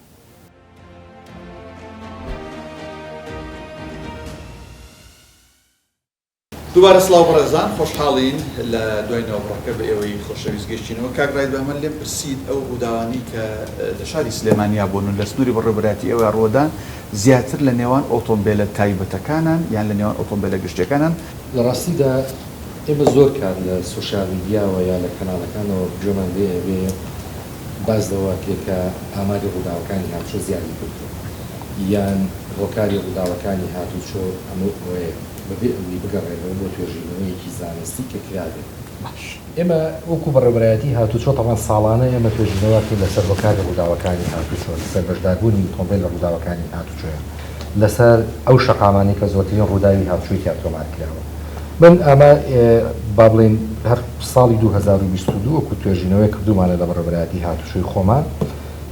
دووبارە سڵاو بەڕێزان خۆشحاڵین لە دوای ناوبڕەکە بە ئێوەی خۆشەویست گەشتینەوە کاک ڕایت بە من لێم پرسید ئەو ڕووداوانی کە لە شاری سلێمانیا بوون و لە سنووری بەڕێوەبەرەتی ئێوە ڕۆدان زیاتر لە نێوان ئۆتۆمبیلە تایبەتەکانان یان لە نێوان ئۆتۆمبیلە گشتەکانان لە ڕاستیدا ئێمە زۆر کار لە سوشیال میدیاوە یا لە کەناڵەکانەوە گوێمان لێ ئەوێ باز دەواکێکە ئاماری ڕووداوەکانی هاتوچۆ زیادی کردووە یان هۆکاری ڕووداوەکانی هاتوچۆ هەموو بەبێ ئەوی بگەڕێنەوە بۆ توێژینەوەیەکی زانستی کە کرابێت ئێمە وەکو بەڕێوەبەرەتی هاتوچۆ تەمان ساڵانە ئێمە توێژینەوەکی لەسەر هۆکاری ڕووداوەکانی هاتوچۆ لەسەر بەشداربوونی ئۆتۆمبیل لە ڕووداوەکانی هاتوچۆیە لەسەر ئەو شەقامانی کە زۆرترین ڕووداوی هاتوچۆی تیاترۆمان کراوە من ئەمە با بڵێن هەر ساڵی 2022 وەکو توێژینەوەی کردومانە لە بەڕێوەبەرەتی هاتوچۆی خۆمان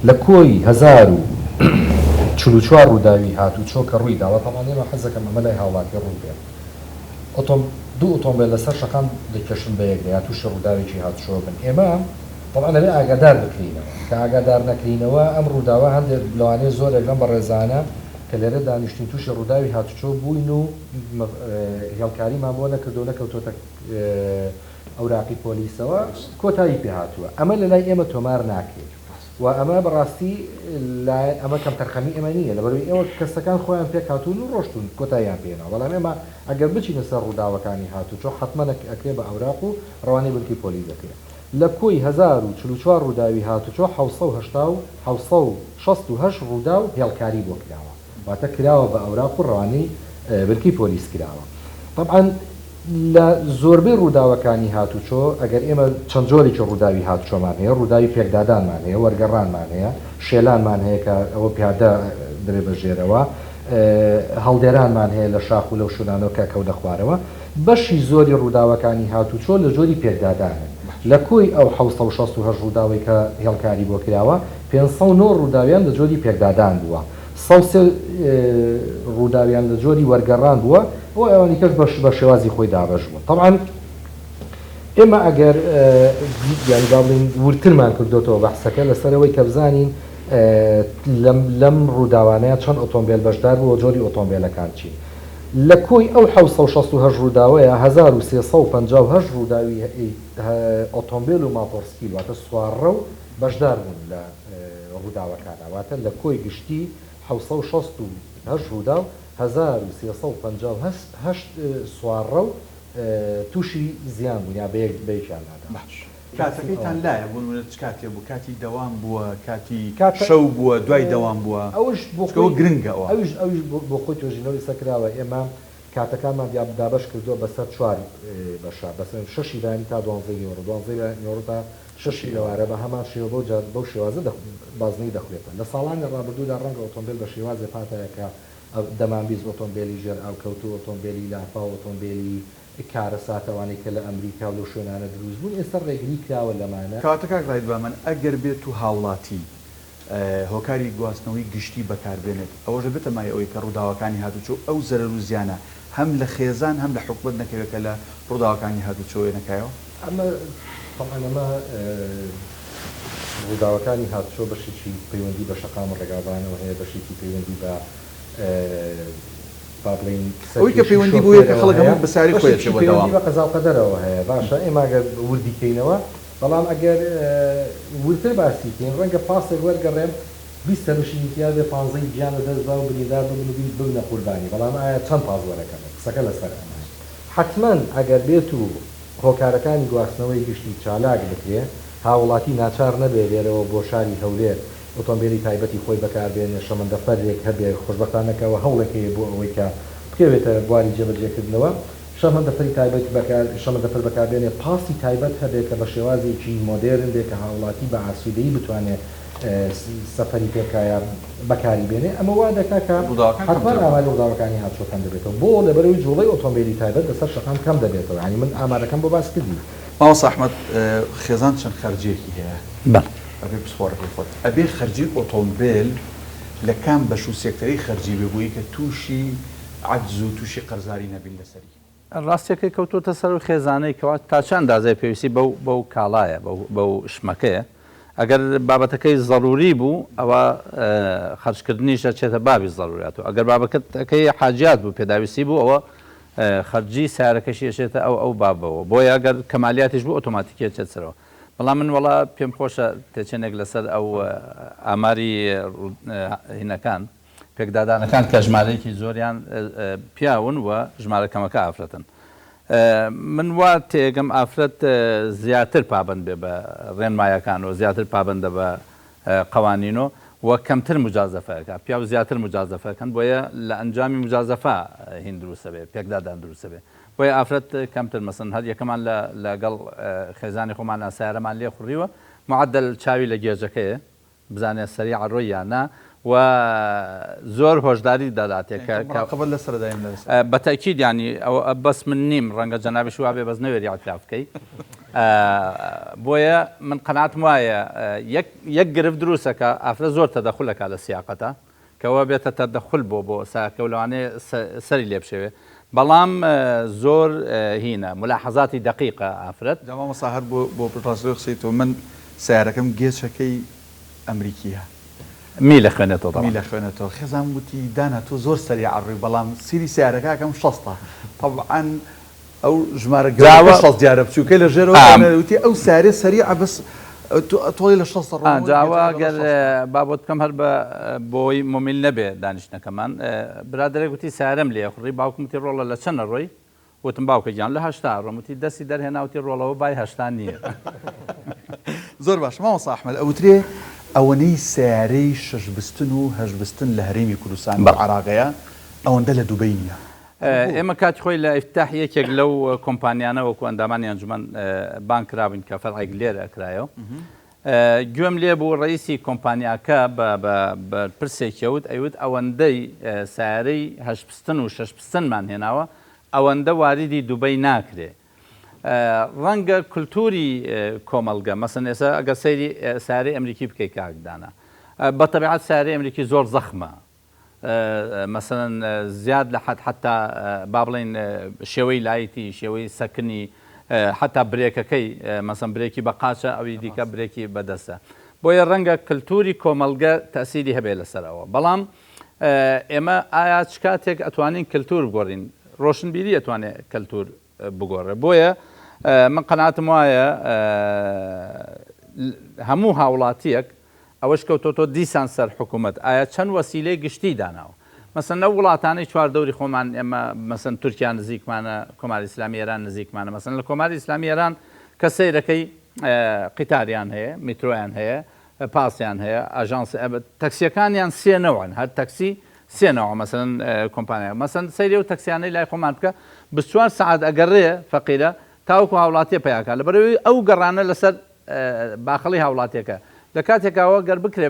لە کۆی 1044 ڕووداوی هاتوچۆ کە ڕووی داوە تەمانێمە حەزەکەم ئەمە لای هاوڵاتی ڕوو بێت دوو ئۆتۆمبیل لەسەر شەقام دەکێشن بە یەک یا تووشە ڕووداوێکی هاتوچۆ بن ئێمە طبعا لەبێ ئاگادار بکرینەوە کە ئاگادار نەکرینەوە ئەم ڕووداوە هەندێک لەوانەیە زۆرێک لەم بەڕێزانە کە لێرە دانیشتین تووشی ڕووداوی هاتوچۆ بووین و هێڵکاریمان بۆ نەکردو نەکەوتۆتە ئەوراقی پۆلیسەوە کۆتایی پێ هاتووە ئەمە لە لای ئێمە تۆمار ناکرێت و ئەمە بەڕاستی ئەمە کەم تەرخەمی ئەمە نییە لەبەروی ئێوە کەسەکان خۆیان پێک هاتوون و ڕۆشتون کۆتاییان پێێنەوە بەڵام ئێمە ئەگەر بچینە سەر ڕووداوەکانی هاتوچۆ حتمما ئەکرێ بە ئەوراق و ڕەوانەی بنکی پۆلیس دەکرێت لە کۆی 1044 ڕووداوی هاتوچۆ 768 ڕوودا و هێڵکاری بۆ کراوە واتە کراوە بە ئەوراق و ڕەوانەی بنکی پۆلیس کراوە طبعا لە زۆربەی ڕووداوەکانی هاتوچۆ ئەگەر ئێمە چەند جۆرێکی ڕووداوی هاتوچۆمان هەیە ڕووداوی پێکدادانمان هەیە وەرگەڕانمان هەیە شێلانمان هەیە کە ئەوە پیادە درێ بەژێرەوە هەڵدێرانمان هەیە لە شاخ و لەو شوونانەوە کە کەوتە خوارەوە بەشی زۆری ڕووداوەکانی هاتوچۆ لە جۆری پێکدادانن لە کۆی ئەو 768 ڕووداوی کە هێڵکاری بۆ کراوە 509 ڕووداویان لە جۆری پێکدادان بووە 100 ڕووداویان لە جۆری وەرگەڕان بووە بۆ ئەوانی کەس بە شێوازی خۆی دابەش بوو طبعا ئێمە ئەگەر یانی با بڵین ورترمان کردوتەوە بەحسەکە لەسەرەوەی کە بزانین لەم ڕووداوانەیە چەند ئۆتۆمبیل بەشدار بووە جۆری ئۆتۆمبیلەکان چی لە کۆی ئەو 1960 ڕووداوەیە 1350 ڕووداوی ئۆتۆمبیل و ماتۆرسکیل واتە سوارڕە و بەشدار بوون لە ڕووداوەکانەواتە لە کۆی گشتی 1960 ڕوودا و 1350 سوارڕە و تووشی زیان بوون یا بەیەکیان نادا. کاتەکەیتان لایە بوون چ کاتێ بوو کاتی دەوام بووە کاتی شەو بووە دوای دەوام بووە ئەوش گرنگەوە ئەوش بۆ خۆی تۆژینەوەی سەکراوە ئێمە کاتەکانمان دابش کردووە بەسەر چواری بەشا بەسەر 6 دانی تا 12 یۆرۆ 12 یۆرۆ تا 6 لەوارە بە هەمان شێوە بەو شێوازە بازنەی دەخوێتە لە ساڵانی ڕابردوودا ڕەنگە ئۆتۆمبیل بە شێوازێ پاتایەکە دەمانبیست ئۆتۆمبیلی ژێر ئاوکەوتو ئۆتۆمبیلی لافا ئۆتۆمبیلی کارە ساتەوانەی کە لە ئەمریکا و لە شوێنانە دروست بوون ئێستا ڕێگری کراوە لەمانە کاتەکە ڕایت بە من ئەگەر بێت و هاوڵاتی هۆکاری گواستنەوەی گشتی بەکاربێنێت ئەوەژە بتەمای ئەوەی کە ڕووداوەکانی هاتوچۆ ئەو زەرەر و زیانە هەم لە خێزان هەم لە حکومت نەکەوێتە لە ڕووداوەکانی هاتوچۆی نەکایەوە ئەمە ڕووداوەکانی هاتوچۆ بەشێکی پەیوەندی بە شەقام ڕێگابانەوە هەیە بەشێکی پەیوەندی بە ئەوی کە پەیوەندی بووە کە خەڵک هەموو بەساری خۆیەوە دەوام بە قەزاڵقەدەرەوە هەیە باشە ئێماگەر وردیکەینەوە بەڵام ئەگەر ورتر باسیکەین ڕەنگە پاسێک وەرگەڕێم 20 تەمشینیتیا بێ 15 گیانە دەستدا و بریدار ببن ببنە قوربانی بەڵام ئایا چەند پازوەرەکەن قسەکە لەسەر ئەمە حتمما ئەگەر بێت و هۆکارەکانی گواستنەوەی گشتی چالاک بکرێ هاوڵاتی ناچار نەبێ لێرەوە بۆ شاری هەولێر ئۆتۆمبیلی تایبەتی خۆی بەکاربێنێ شەمەندەفەرێک هەبێ خۆشبەختانەکەەوە هەوڵەکەی بۆ ئەوەی کە بکەوێتە بواری جێبەجێکردنەوە شەمەندەفەری تایبەت شەمەندەفەر بەکاربێنێ پاسی تایبەت هەبێت کە بە شێوازێکی مۆدێرن بێت کە هاوڵاتی بە ئاسوودەیی بتوانێت سەفەری پێکایە بەکاری بێنێ ئەمە وا دەکا کە حتما ئامادە ڕووداوەکانی هاتوچۆکان دەبێتەوە بۆ لەبەرەوەی جوڵەی ئۆتۆمبیلی تایبەت لەسەر شەقام کەم دەبێتەوە ینی من ئامادەکەم بۆ باس کردی ماوەس ئەحمەد خێزان چەند خەرجێکی هەیە ئەبێ پسپۆڕەکەی خۆت ئەبێ خەرجی ئۆتۆمبیل لە کام بەش و سێکتەری خەرجی ببووی کە تووشی عەجز و تووشی قەرزاری نەبین لەسەری ڕاستیەکەی کەوتوتە سەر و خێزانەی کەوا تا چەند ئەندازەی پێویستی بەو کاڵایە بەو شمەکەیە ئەگەر بابەتەکەی ضروری بوو ئەوە خەرجکردنیشە چێتە بابی ضروریات و ئەگەر بابەتەکەی حاجات بوو پێداویستی بوو ئەوە خەرجی سیارەکەشی ئەشێتە ئەو بابەوە بۆیە ئەگەر کەمالیاتیش بوو ئۆتۆماتیکیە چێت سەرەوە بەڵام من وڵا پێم خۆشە تێچێنێک لەسەر ئەو ئاماری هینەکان پێکدادانەکان کە ژمارەیەکی زۆریان پیاون وە ژمارەکەمەکە ئافرەتن من وا تێگەم ئافرەت زیاتر پابند بێ بە ڕێنمایەکانەوە زیاتر پابندە بە قوانینۆ وە کەمتر مجازەفەکە پیا و زیاتر مجازەفەکەن بۆیە لە ئەنجامی مجازەفا هین دروستە بێ پێکدادان دروستە بێ بۆیە ئافرەت کەمتر مەسن هەر یەکەمان لەگەڵ خێزانی خۆمان سیارەمان لێ خوڕیوە معدل چاوی لە گێژەکەیە بزانێت سەری عڕۆی یاننا و زۆر هۆشداری دەداتێک قبل لە سەردایم بەتەکید ینی ئەو بەس من نیم ڕەنگە جەنابی شوا بێ بەس نەوێری ئاکرافکەی بۆیە من قەناتم وایە یەک گرفت دروستەکە ئافرە زۆر تەدەخولەکە لە سیاقەتە کەەوە بێتە تەدەخول بۆ ساکە و لەوانەیە سەری لێ بشێوێ بەڵام زۆر هینە ملاحەزاتی دقیقە ئافرەت داوا مەساهر بۆ پرۆفسۆر قسەیتەوە من سیارەکەم گێچەکەی ئەمریکیە می لە خوێنێتەوە می لە خوێنێتەوە خێزان وتی دانا تۆ زۆر سەری عڕووی بەڵام سیری سیارەکەکەم 60 طبعا ئەو ژمارە دیارە بچووکەی لە ژێرەوەوتی ئەو سارێ سەری عبس تۆی لە 60 جاوا گەر بابەت بکەم هەر بۆی مۆمیل نەبێ دانیشتەکەمان برادێک وتی سارەم لێ خوڕی باوکمتی ڕۆڵە لە چەنە ڕۆی وتم باوکە گیان لە 80 ڕۆموتی دەستی دەرهێناوتی ڕۆڵەوە بای 80 نییە زۆر باش مامۆستا ئەحمەد ئەوترێ ئەوەنەی سیارەی شەشبستن و هەشبستن لە هەرێمی کوردستان بە عراقەیە ئەوەندە لە دووبەی نییە ئێمە کاتی خۆی لە ئیفتاح یەکێک لەو کۆمپانیانەوەکو ئەندامانی ئەنجومەن بان کرابن کە فەرعێک لێرە ئەکرایەوە گوێم لێ بوو ڕئیسی کۆمپانیاکە بە پرسێکەوت ئەیوت ئەوەندەی سیارەی هەشبستن و شەشبستنمان هێناوە ئەوەندە واریدی دووبەی ناکرێ ڕەنگە کولتوری کۆمەلگە مەسن ئێستا ئەگەر سەیری سیارەی ئەمریکی بکەی کاکدانا بە تەبیعەت سیارەی ئەمریکی زۆر زەخمە مەسەن زیاد لە حتا با بڵێن شێوەی لایەتی شێوەی سەکنی حتا برێکەکەی مەسەن برێکی بە قاچە ئەوی دیکە برێکی بەدەستە بۆیە ڕەنگە کللتوری کۆمەلگە تەسیری هەبێ لەسەرەوە بەڵام ئێمە ئایا چ کاتێک ئەتوانین کللتور بگۆڕین ڕۆشنبیری ئەتوانێت کللتور بگۆڕێ بۆیە من قەناتم وایە هەموو هاوڵاتیەک ئەوەش کەوتۆتۆ دیسان سەر حکوومەت ئایا چەند وەسیلەی گشتی داناوە مەسەن لەو وڵاتانەی چوار دەوری خۆمان ئێمە مەسەن تورکیا نزیکمانە کۆماری ئیسلامی ئێران نزیکمانە مەسەن لە کۆماری ئیسلامی ئێران کە سەیرەکەی قیتاریان هەیە میترۆیان هەیە پاسیان هەیە ئاژانس تەکسیەکانیان سێنەوەن هەر تەکسی سێنەوە مەسەن کۆمپانیا مەسەن سەیری و تەکسیانەی لای خۆمان بکە 24 سعات ئەگەڕێ فەقیرە تاوکو هاوڵاتیە پیاکە لەبەرەوەی ئەو گەڕانە لەسەر باخەڵی هاوڵاتیەکە لە کاتێکاوە گەر بکرێ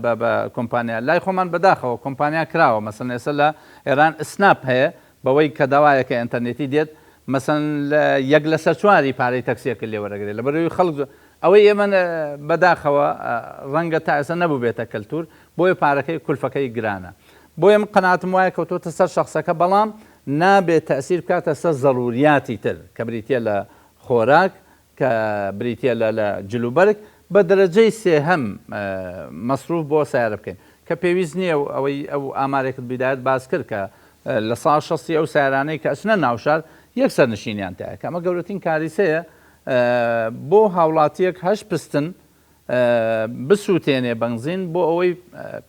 بە کۆمپانیا لای خۆمان بەداخەوە کۆمپانیا کراوە مەسەن ئێستا لە ئێران سناپ هەیە بەوەی کە داوایەکە ئینتەرنێتی دێت مەسەن یەک لە سەر چواری پارەی تەکسیەکە لێوەرەگرێت لەبەرەوەی خەڵک ئەوەی ئێمە بەداخەوە ڕەنگە تا ئێستا نەبوو بێتە کەلتور بۆیە پارەکەی کولفەکەی گرانە بۆیە من قەناتم وایە کەوتۆتە سەر شخصەکە بەڵام نابێت تەسیر بکاتە سەر ضروریاتی تر کە بریتە لە خۆراک کە بریتە لە جلوبەرگ بە دەرەجەی سێهەم مەسروف بۆ سیارە بکەین کە پێویست نییە ئەوەی ئەو ئامارێکت بیدایەت باس کرد کە لە ساڵ 60 ئەو سیارانەی کە ئەچنە ناوشار یەک سەرنشینیان تایە کە ئەمە گەورەترین کاریسەیە بۆ هاوڵاتیەک هەش پستن بسووتێنێ بنزین بۆ ئەوەی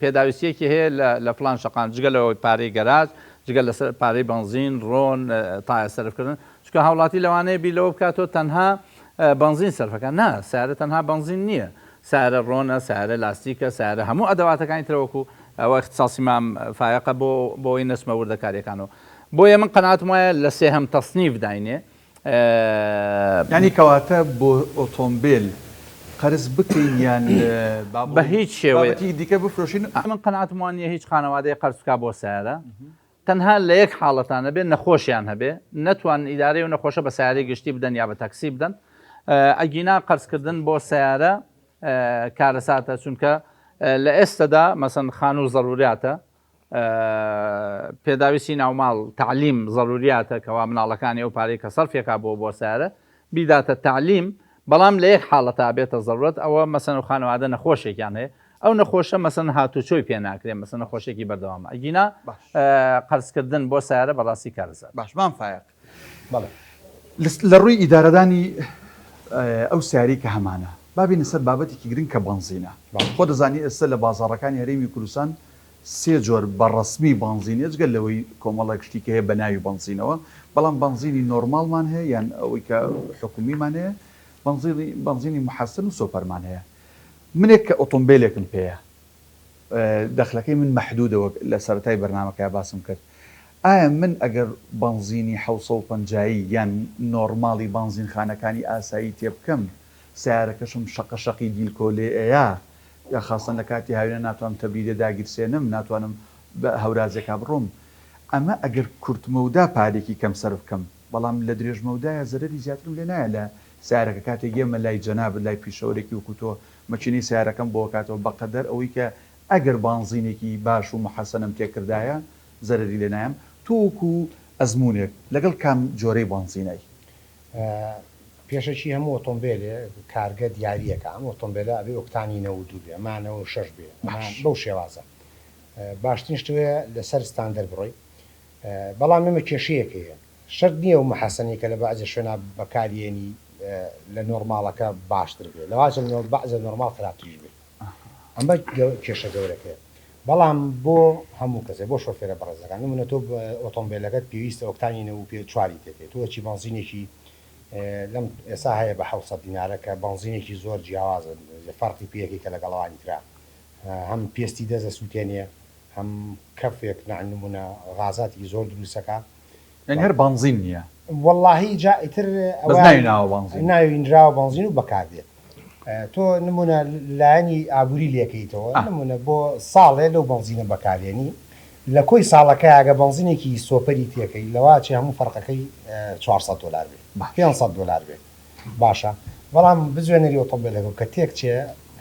پێداویستیەکی هەیە لە فلان شقان جگە لەوەی پارەی گەراج جگە لەسەر پارەی بنزین ڕۆن تایە سەرفکردن چکە هاوڵاتی لەوانەیە بیلەوە بکاتەوە تەنها بنزین سەرفەکە نا سیارە تەنها بنزین نییە سیارە ڕۆنە سیارە لاستیکە سیارە هەموو ئەدەواتەکانی ترەوەکو ئەوە اختصاصی مام فایقە بۆی نەسمە وردەکاریەکانەوە بۆیە من قەناتم وایە لە سێهەم تەصنیف داینێ ینی کەواتە بۆ ئۆتۆمبیل قەرز بکەین یان بە هیچ شێوەیەکی دیکە بفرۆشین من قەناتم وانە هیچ خانەوادەیە قەرز بکا بۆ سیارە تەنها لە یەک حاڵەتانە بێ نەخۆشیان هەبێ نەتوان ئیدارەی و نەخۆشە بە سیارەی گشتی بدەن یا بە تەکسی بدەن ئەگینا قەرزکردن بۆ سیارە کارەساتە چونکە لە ئێستادا مەسەن خان و ضروریاتە پێداویستی ناوماڵ تعلیم ضروریاتە کەوا مناڵەکانی ئەو پارەی کە سەرفێکا بۆ سیارە بیداتە تعلیم بەڵام لە یەک حاڵەتا بێتە ضرورەت ئەوە مەسەن و خانەوادە نەخۆشێکیان هەیە ئەو نەخۆشە مەسەن هاتوچۆی پێ ناکرێن مەسەن نەخۆشێکی بەردەوامە ئەگینا قەرزکردن بۆ سیارە بەڕاستی کارزە باشمان فایق لە ڕووی ئیدارەدانی ئەو سیاری کە هەمانە بابینە سەر بابەتێکی گرنگ کە بنزینە خۆ دەزانی ئێستا لە بازاڕەکانی هەرێمی کوردستان سێ جۆر بەڕەسمی بنزینە جگەل لەوەی کۆمەڵە گشتیکە هەیە بە ناوی بنزینەوە بەڵام بنزینی نۆرمالمان هەیە یان ئەوەی کە حکومیمان هەیە بنزینی محەسن و سۆپەرمان هەیە منێک کە ئۆتۆمبیلێکم پێەیە دەخلەکەی من مەحدودەوە لە سەرەتای بەرنامەکە باسم کرد ئایا من ئەگەر بنزینی 750 یان نۆرماڵی بنزینخانەکانی ئاسایی تێ بکەم سیارەکەشم شەقەشەقی دیلکۆلێ ئەیە یا خاصن لە کاتی هاوێنە ناتوانم تەبریدە داگیرسێنم ناتوانم بە هەورازێکا بڕۆم ئەمە ئەگەر کورتمەودا پارێکی کەم سەرف بکەم بەڵام لە درێژمەودایە زەرەری زیاترم لێ نایە لە سیارەکە کاتێک گێمە لای جەناب لای پیشەوەرێکی وکوتۆ مەچینی سیارەکەم بۆ کاتەوە بەقەدەر ئەوەی کە ئەگەر بانزینێکی باش و محەسەنم تێکردایە زەرری لێ نایم تووکو ئەزمونێک لەگەڵ کام جۆرەی بانزینای پێشەکی هەموو ئۆتۆمبیلێ کارگە دیارریەکە ئەم ئۆتۆمبیلە ئەبێ ئۆکتانی 92 بێ ئەمانەوە 6 بێ بەو شێوازە باشترین شتوەیە لەسەر ستاندەر بڕۆی بەڵام ئێمە کێشەیەکەیە شەرت نییە و محەسەنی کە لە بەعزە شوێنە بەکارێنی لە نۆرماڵەکە باشتر بێ لەواجە بەعزە نۆرمال خراپتریش بێ ئەمە کێشە گەورەکەیە بەڵام بۆ هەموو کەسێ بۆ شۆفێرە بەڕێزەکان نمونە تۆ ئۆتۆمبیلەکەت پێویستە ئۆکتانی 94 تێکێت تۆ چی بنزینێکی لەم ئێستا هەیە بە 700 دینارەکە بنزینێکی زۆر جیاوازە فەرقی پێیەکی کە لەگەڵەوانی ترا هەم پێستی دەزە سووتێنێ هەم کەفێک نمونە غازاتی زۆر دروستەکە هەر بنزین نییە واللهی جا ئیتر ناوینراوە بنزین و بەکاردێت تۆ نمونە لایەنی ئابووری لێکەیتەوە نمونە بۆ ساڵێ لەو بنزینە بەکارێنی لە کۆی ساڵەکە ئەگە بنزینێکی سۆپەری تێکەی لەواچێ هەموو فەرقەکەی 400 دلار بێت 500 دلار بێت باشە بەڵام بزوێنەری ئۆتۆمبیلەکە کە تێک چێ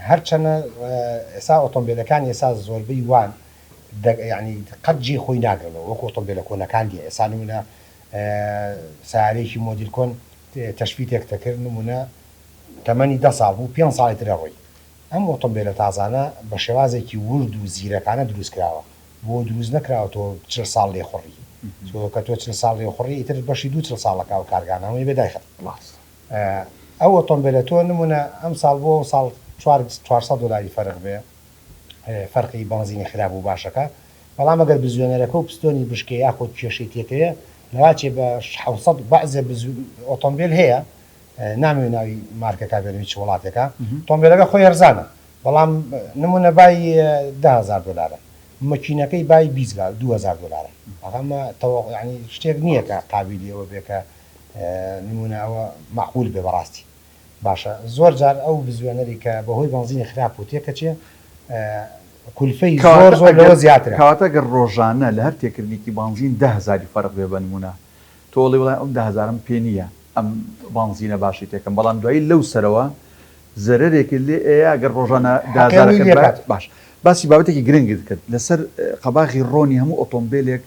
هەرچەنە ئێستا ئۆتۆمبیلەکانی ئێستا زۆربەی وان ینی قەتجی خۆی ناگرنەوە وەکو ئۆتۆمبیلە کۆنەکان دیە ئێستا نمونە سیارەیەکی مۆدیل کۆن تەشبیه تێکتەکرد نمونە تەمەنی 10 ساڵ بوو 5 ساڵی ترە ڕۆی ئەم ئۆتۆمبیلە تازانە بە شێوازێکی ورد و زیرەکانە دروست کراوە بۆ دروست نەکراوەوە 40 ساڵ لێ خوڕی کە تۆ 40 ساڵ لێ خوڕی ئیتر بەشی 2 ساڵەکە و کارگانەوەی بێدایخت ئەو ئۆتۆمبیلە تۆ نمونە ئەم ساڵ بۆ ساڵ 400 دلاری فەرق بێ فەرقی بنزینی خراپ و باشەکە بەڵام ئەگەر بزوێنەرەکە و پستۆنی بشکێ یاخۆ کێشەی تێکەیە لەواچێ بە 600 بەعزێ ئۆتۆمبیل هەیە نامێ ناوی مارکەکە بێنەوەی چ وڵاتێکە ئۆتۆمبیلەکە خۆی ئەرزانە بەڵام نمونە بای 10,000 دلارە مەکینەکەی بای 20,000 دلارە ئەمە ینی شتێک نییە کە قابلی ئەوە بێکە نمونە ئەوە معقول بێ بەڕاستی باشە زۆر جار ئەو بزوێنەری کە بەهۆی بنزینی خراپ و تێکە چێ کولفەی زۆر لەوە زیاترە کەواتە گەر ڕۆژانە لە هەر تێکردێکی بنزین 10,000 فەرق بێ بە نمونە تۆڵی وڵای ئەم 10,000 پێ نییە ئەم بنزینە باشی تێکم بەڵام دوایی لەو سەرەوە زەرێکی لێ ئەگەر ڕۆژانە 10,000 باش باسی بابەتێکی گرنگت کرد لەسەر قەباغی ڕۆنی هەموو ئۆتۆمبیلێک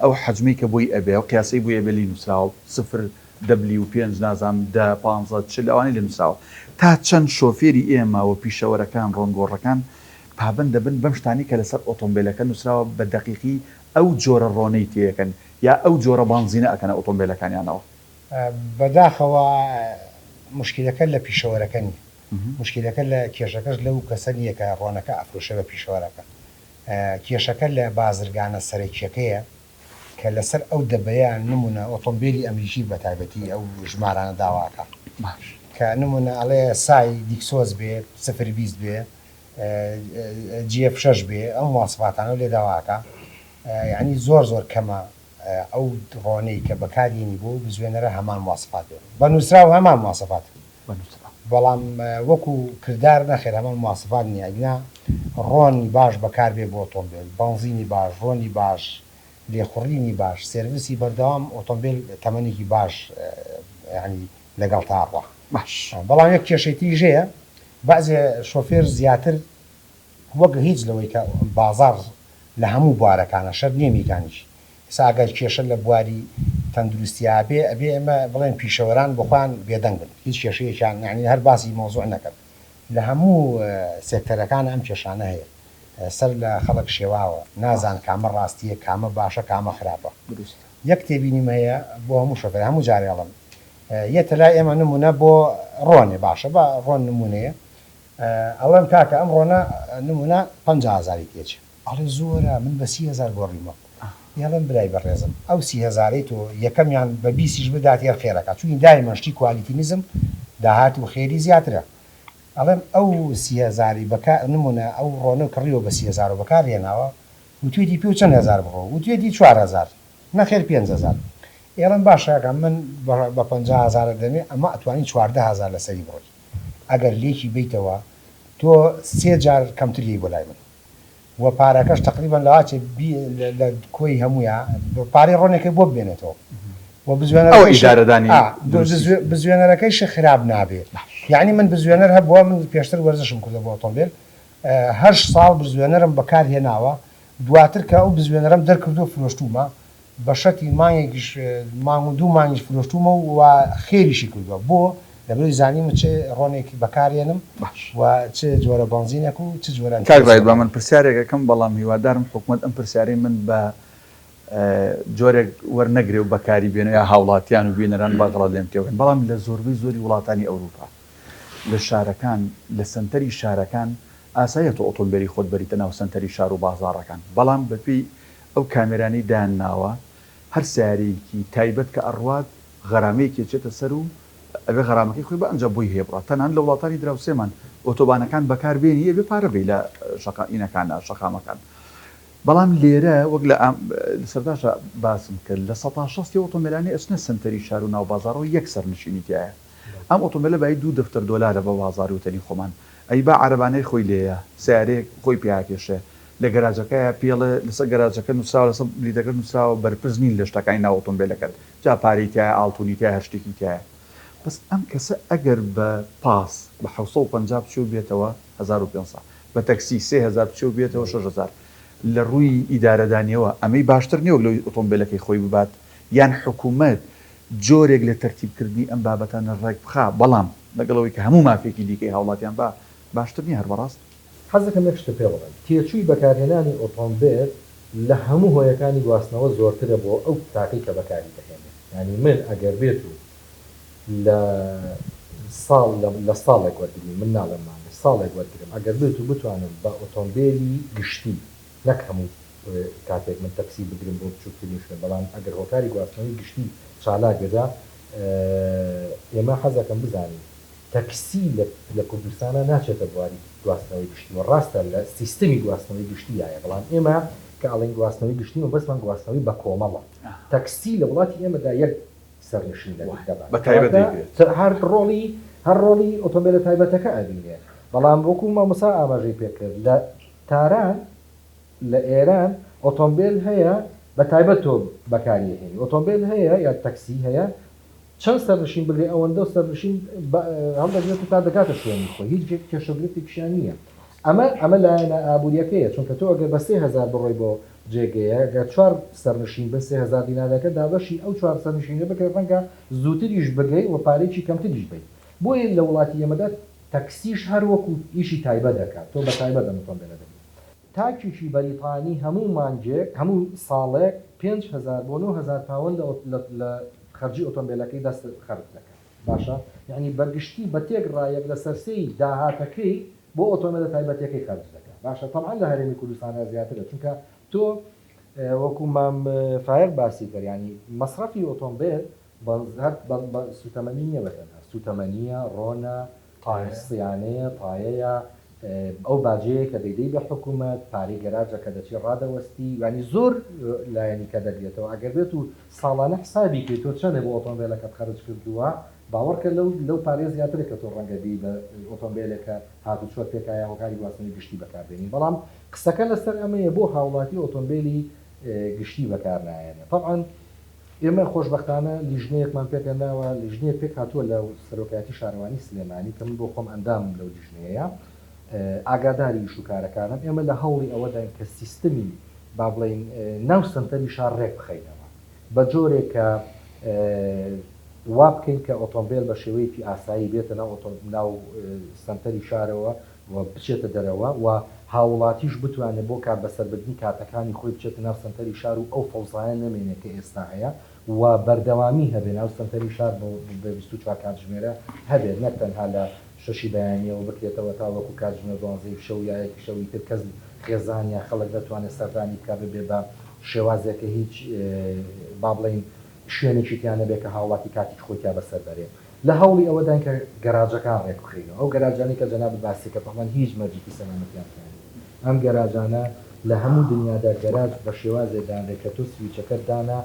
ئەو حەجمەی کە بۆی ئەبێ و قیاسی بۆی ئەبێلی نووسراوە 0W5 نازام 15 ئەوانی لە نووسراوە تا چەند شۆفێری ئێمە و پیشەوەرەکان ڕۆنگۆڕەکان پابند دەبن بەم شتانی کە لەسەر ئۆتۆمبیلەکە نووسراوە بە دقیقی ئەو جۆرە ڕۆنەی تێەکەن یا ئەو جۆرە بنزینە ئەکەنە ئۆتۆمبیلەکانیانەوە بەداخەوە مشکلەکە لە پیشەوەرەکەنی مشکلەکە لە کێشەکەش لەو کەسە نییە کە ڕۆنەکە ئەفرۆشە بە پیشەوەرەکە کێشەکە لە بازرگانە سەرەکیەکەیە کە لەسەر ئەو دەبەیان نمونە ئۆتۆمبیلی ئەمریکی بە تایبەتی ئەو ژمارانە داواکە کە نمونە ئەڵێ سای دیکسۆز بێ 020 بێ GF6 بێ ئەو مواصفاتانە لێ داواکە یعنی زۆر کەمە ئەو ڕۆنەی کە بەکارێنی بۆ بزوێنەرە هەمان مواصفات بێ بە نووسراو هەمان مواصفات بەڵام وەکو کردار نەخێر هەمان مواصفات نییە ئەگنا ڕۆنی باش بەکار بێ بۆ ئۆتۆمبیل بنزینی باش ڕۆنی باش لێخوڕینی باش سێرویسی بەردەوام ئۆتۆمبیل تەمەنێکی باش ینی لەگەڵ تاڕوە باش بەڵام یەک کێشەی ژەیە بەعزێ شۆفێر زیاتر وەک هیچ لەوەی کە بازار لە هەموو بوارەکانە شەر نییە میکانیش ساگەر کێشە لە بواری تەندروستیا بێ ئەبێ ئێمە بڵێن پیشەوەران بخواان بێدەنگ بن هیچ کێشەیەکیان یعنی هەر باسی مۆزوع نەکرد لە هەموو سێکتەرەکان ئەم کێشانە هەیە سەر لە خەڵک شێواوە نازان کامە ڕاستیە کامە باشە کامە خراپە یەک تێبینیم هەیە بۆ هەموو شۆفێر هەموو جارێڵم یەتە لای ئێمە نمونە بۆ ڕۆنێ باشە بە ڕۆن نمونەیە ئەڵێم کاکە ئەم ڕۆنە نمونە 50,000 تێچ ئەڵێ زۆرە من بە 30,000 گۆڕیمە یاڵم برای بەڕێزم ئەو 30,000 تۆ یەکەمیان بە 20 بدات یە خێرەکە چون دایمەن شتی کوالیتینیزم داهات و خێری زیاترە ئەڵێم ئەو 30,000 بەکار نمونە ئەو ڕۆنە کڕیەوە بە 30,000 بەکار هێناوە وتوێتی پێ و چەند هزار بڕۆ وتوێتی 4,000 نەخێر 5,000 ئێڵم باشەکە من بە 50,000 دەمێ ئەمە ئەتوانی 14,000 لەسەری بڕۆی ئەگەر لێکی بیتەوە تۆ 3 جار کەمتری بۆ لای من وە پارەکەش تقریبا لەواچێ لە کۆی هەموویە پارەی ڕۆنێکی بۆ ببێنێتەوە بزوێنەرەکەیش خراپ نابێت یعنی من بزوێنەر هەبووە من پێشتر وەرزشم کردە بۆ ئۆتۆمبیل 8 ساڵ بزوێنەرم بەکار هێناوە دواتر کە ئەو بزوێنەرم دەرکردو فرۆشتومە بە شەتی مانگێکیش مانگ و 2 مانگیش فرۆشتومە و خێریشی کردووە بۆ لەبەرەوەی زانیم چ ڕۆنێکی بەکارێنم و چ جۆرە بنزینێک و چ جۆرە کاکبایت بە من پرسیارێکەکەم بەڵام هیوادارم حکوومەت ئەم پرسیارەی من بە جۆرێک وەرنەگرێ و بەکاری بێنە یا هاوڵاتیان و بینەران باگەڵا لێم تێوێن بەڵام لە زۆربەی زۆری وڵاتانی ئەوروپا لە شارەکان لە سنتەری شارەکان ئاسایەتە ئۆتۆمبیلی خۆت بەریتە ناو سنتەری شار و بازاڕەکان بەڵام بەپێی ئەو کامێرانی دانناوە هەر سیارەیەکی تایبەت کە ئەڕوات غەرامەیەکی چێتە سەر و ئەبێ غەرامەکەی خۆی بە ئەنجە بۆی هێبڕە تەنان لە وڵاتانی دراوسێمان ئۆتۆبانەکان بەکاربێنی ئەبێ پارە بێ لە شەقائینەکانە شەقامەکان بەڵام لێرە وەک لە سەرداشە باسم کرد لە 16 ئۆتۆمبیلانی ئەچنە سنتەری شار و ناو بازاڕەوە یەک سەرنشینی تایە ئەم ئۆتۆمبیلە بای 2 دفتەر دۆلارە بە بازار وتەنی خۆمان ئەی با عەرەبانەی خۆی لێیە سیارەیەک خۆی پیاکێشێ لە گەراجەکەیە پێڵە لەسەر گەراجەکە نووسراوە لەسەر لیدەکە نووسراوە بەرپرس نین لە شتەکانی ناو ئۆتۆمبیلەکەت جا پارەی تایە ئاڵتوونی تایە هەر شتێکی تایە بەس ئەم کەسە ئەگەر بە پاس بە 750 بچوو بێتەوە 1500 بە تەکسی 3000 بچوو بێتەوە 6000 لە ڕووی ئیدارەدانیەوە ئەمەی باشتر نییە لەوەی ئۆتۆمبیلەکەی خۆی ببات یان حکوومەت جۆرێک لە تەرتیبکردنی ئەم بابەتانە ڕێک بخا بەڵام لەگەڵەوەی کە هەموو مافێکی دیکەی هاوڵاتیان باشتر نیە هەر بەڕاست حەز دەکەم یەک شتە پێ بڵێم تێچووی بەکارهێنانی ئۆتۆمبیل لە هەموو هۆیەکانی گواستنەوە زۆرترە بۆ ئەو تاقی کە بەکاری دەهێنێت ینی من ئەگەر بێت و لە ساڵێک وەرگرمی من ناڵێمانە ساڵێک وەرگرم ئەگەر بێت و بتوانم بە ئۆتۆمبیلی گشتی نەک هەموو کاتێک من تەکسی بگرم بۆ بچووکترین شوێن بەڵام ئەگەر هۆکاری گواستنەوەی گشتی چالاکێدا ئێمە حەزەکەم بزانین تەکسی لە کوردستانە ناچێتە بواری گواستنەوەی گشتی و ڕاستە لە سیستمی گواستنەوەی گشتیایە بەڵام ئێمە کە ئەڵێن گواستنەوەی گشتی و بەسمان گواستنەوەی بە کۆمەڵە تەکسی لە وڵاتی ئێمەدا یەک سەرنشین هەر ڕۆڵی ئۆتۆمبیلە تایبەتەکە ئەبینێ بەڵام وەکو مامۆستا ئاماژەی پێکرد لە تاران لە ئێران ئۆتۆمبیل هەیە بە تایبەت تۆ بەکاریهێنی ئۆتۆمبیل هەیە یا تەکسی هەیە چەند سەرنشین بگرێ ئەوەندە سەرنشین هەڵدەگرێت و تا دەکاتە شوێنی خۆی هیچ کێشەگرێتی پیشیان نییە ئەمە لایەنە ئابوووریەکەیە چونکە تۆ ئەگەر بە 3000 بڕۆی بۆ جێگەیە گە 4 سەرنشین بە 3000 دینارەکە دابەشی ئەو 4 سەرنشینە بکرێت ڕەنگە زووتریش بگەی و پارێکی کەمتریش بێت بۆیە لە وڵاتی ئێمەدا تەکسیش هەر وەکو ئیشی تایبەت دەکات تۆ بە تایبەت ئۆتۆمبیلە دەبێت تاکیشی بەریتانی هەموو مانجێک هەموو ساڵێک 5000 بۆ 9000 پاوەند لە خەرجی ئۆتۆمبیلەکەی دەست خەرج دەکات باشە یعنی بەرگشتی بە تێک ڕایەک لە سەرسەی داهاتەکەی بۆ ئۆتۆمبیلە تایبەتەکەی خەرج دەکات باشە تەبعاً لە هەرێمی کوردستانە زیاترە چونکە تۆ وەکو مام فایر باسی کرد ینی مەصرفی ئۆتۆمبیل بە سوتەمەنی نییە بەتەنها سوتەمەنیە ڕۆنە سیانەیە پایەیە ئەو باجەیە کە دەیدەی بە حکوومەت پارەی گەراجە کە دەچی ڕادەوەستی ینی زۆر لایەنی کە دەگرێتەوە ئەگەر بێت و ساڵانە حسابی کرد تۆ چەندێ بۆ ئۆتۆمبیلەکەت خەرج کردووە باوەڕکە لەو پارێ زیاترە کە تۆ ڕەنگەبی بە ئۆتۆمبیلێکە هاتوچۆت پێکایە هۆکاری گواستنی گشتی بەکاردێنی بەڵام قسەکە لەسەر ئەمەیە بۆ هاوڵاتی ئۆتۆمبیلی گشتی بەکارنایەنە طبعاً ئێمە خۆشبەختانە لیژنەیەکمان پێکەناوە لیژنەیەک پێک هاتووە لە سەرۆکایەتی شارەوانی سلێمانی کە من بۆ خۆم ئەندام لەو لیژنەیە ئاگاداری وشوکارەکانم ئێمە لە هەوڵی ئەوەداین کە سیستمی با بڵین ناو سنتەری شار ڕێک بخەینەوە بە جۆرێک کە وا بکەین کە ئۆتۆمبیل بە شێوەیەکی ئاسایی بێتە ناو سنتەری شارەوە و بچێتە دەرەوە و هاوڵاتیش بتوانێت بۆ کار بەسەربردنی کاتەکانی خۆی بچێتە ناو سنتەری شار و ئەو فەوزایە نەمێنێت کە ئێستا هەیە و بەردەوامی هەبێ ناو سنتەری شار بە 24 کاتژمێرە هەبێت نەک تەنها لە شەشی بەیانیەوە بکرێتەوە تا وەکو کاتژمێر 12 شەو یایەکی شەوی تر کەس خێزان یا خەڵک دەتوانێت سەردانی بکات ببێ بە شێوازێکە هیچ با بڵین شوێنێکی تیانە بێت کە هاوڵاتی کاتیش خۆیان بەسەر بەرێ لە هەوڵی ئەوەدان کە گەراجەکان ڕێک بخینەوە ئەو گەراجانی کە جەناب باسی کە تەمان هیچ مەرجێکی سەلامەتیان ئەم گەراجانە لە هەموو دنیادا گەراج بە شێوازێدان کە تۆ سویچەکەت دانا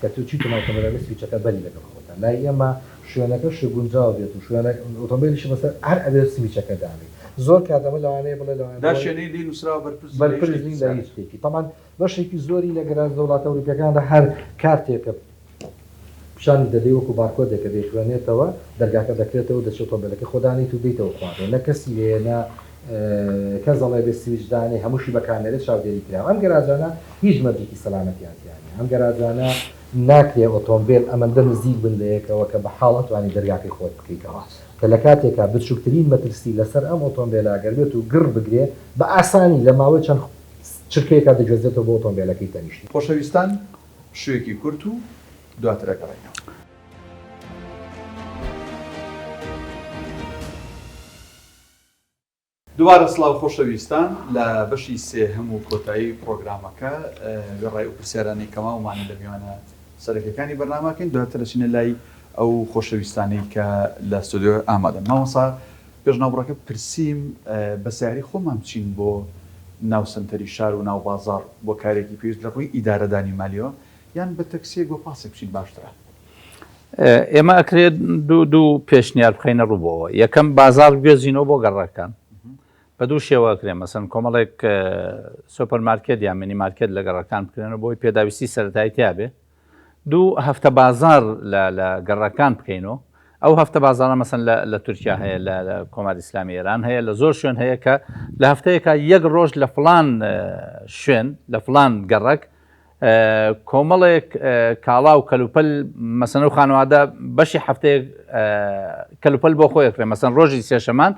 کە تۆ چیت ناوتەمەرە سویچەکە بەری لەگەڵ خۆتە لای ئێمە شوێنەکە شگونجاو بێت و شوێنە ئۆتۆمبیلیش بەسەر هەر ئەبێت سویچەکە دانی زۆر کاتەمە لەوانەیە بڵێ داشێنەی لی نووسراوە بەرپرسین لە هیچ شتێکی تەمان بەشێکی زۆری لە گەراج دەوڵاتە ئەوروپیەکاندا هەر کارتێکە پیشانی دەدەی وەکو بارکۆدێکە دەیخوێنێتەوە دەرگاکە دەکرێتەوە دەچێت ئۆتۆمبیلەکە خۆدانیت و دەیتەوە خواردن نە کەسی لێنە کەس دەڵێ بێ سویچدانێ هەمووشی بە کامێرە چاودێری کراوە ئەم گەراجانە هیچ مەرجێکی سەلامەتیانیانە ئەم گەراجانە ناکرێ ئۆتۆمبیل ئەمەندە نزیک بن لە یەکەوە کە بە حاڵ توانی دەرگاکەی خۆت بکەیتەوە کە لە کاتێکا بچووکترین مەترسی لەسەر ئەم ئۆتۆمبیلە ئەگەر بێت و گڕ بگرێ بە ئاسانی لە ماوەی چەند چرکەیەکا دەگوێزێتەوە بۆ ئۆتۆمبیلەکەی تەنیشتی خۆشەویستان شوێکی کورت و دواترەکەڕێنەوە دووارە سڵاو خۆشەویستان لە بەشی سێهەم و کۆتایی پرۆگرامەکە گەڕای و پرسیارانی کەماومان لە میوانە سەرەکیەکانی بەرنامەکەین دواتر دەچینە لای ئەو خۆشەویستانەی کە لە ستودیۆ ئامادەن مامۆستا پێشناوبڕەکە پرسییم بە سیاری خۆمان بچین بۆ ناو سنتەری شار و ناو بازار بۆ کارێکی پێویست لە ڕووی ئیدارەدانی مالیەوە یان بە تەکسیەک بۆ پاسێک بچین باشترە ئێمە ئەکرێت دوو پێشنیار بخەینە ڕووبەوە یەکەم بازار گوێزینەوە بۆ گەڕەکان بە دوو شێوەکرێ مەسەن کۆمەڵێک سۆپەرمارکێت یان مینی مارکێت لە گەڕەکان بکرێنەوە بۆی پێداویستی سەرەتایی تیا بێ دوو هەفتە بازار لە گەڕەکان بکەینەوە ئەو هەفتە بازارە مەسەن لە تورکیا هەیە لە کۆماری ئیسلامی ئێران هەیە لە زۆر شوێن هەیە کە لە هەفتەیەکە یەک ڕۆژ لە فڵان شوێن لە فڵان گەڕەک کۆمەڵێک کاڵا و کەلوپەل مەسەن و خانوادە بەشی هەفتەیەک کەلوپەل بۆ خۆیەکرێ مەسەن ڕۆژی سێشەمان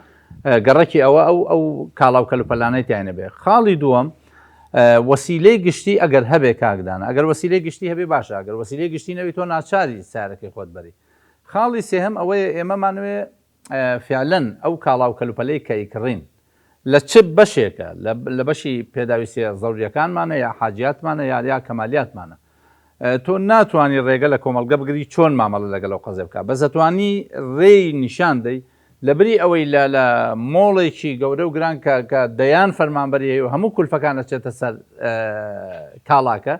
گەڕەکی ئەوە ئەو کاڵا و کەلوپەلانەی تیانە بێ خاڵی دووەم وسیلەی گشتی ئەگەر هەبێ کاکدانە ئەگەر وسیلەی گشتی هەبێ باشە ئەگەر وسیلەی گشتی نەوی تۆ ناچاری سیارەکەی خۆت بەری. خاڵی سێهم ئەوەیە ئێمەمانوێ فعلەن ئەو کاڵا و کەلوپەلەی کە ئیکڕین لە چ بەشێکە لە بەشی پێداویستە زەوریەکانمانە یا حاجیاتمانە یا کەمالیاتمانە. تۆ ناتوانانی ڕێگە لە کۆمەلگە بگری چۆن مامەڵە لەگەڵ ئەو قەزێ بکە بە زەتوانی ڕێی نیشان دەی لەبری ئەوەی لە مۆڵێکی گەورە و گران کە دەیان فەرمانبەری و هەموو کولفەکانە چێتە سەر کاڵاکە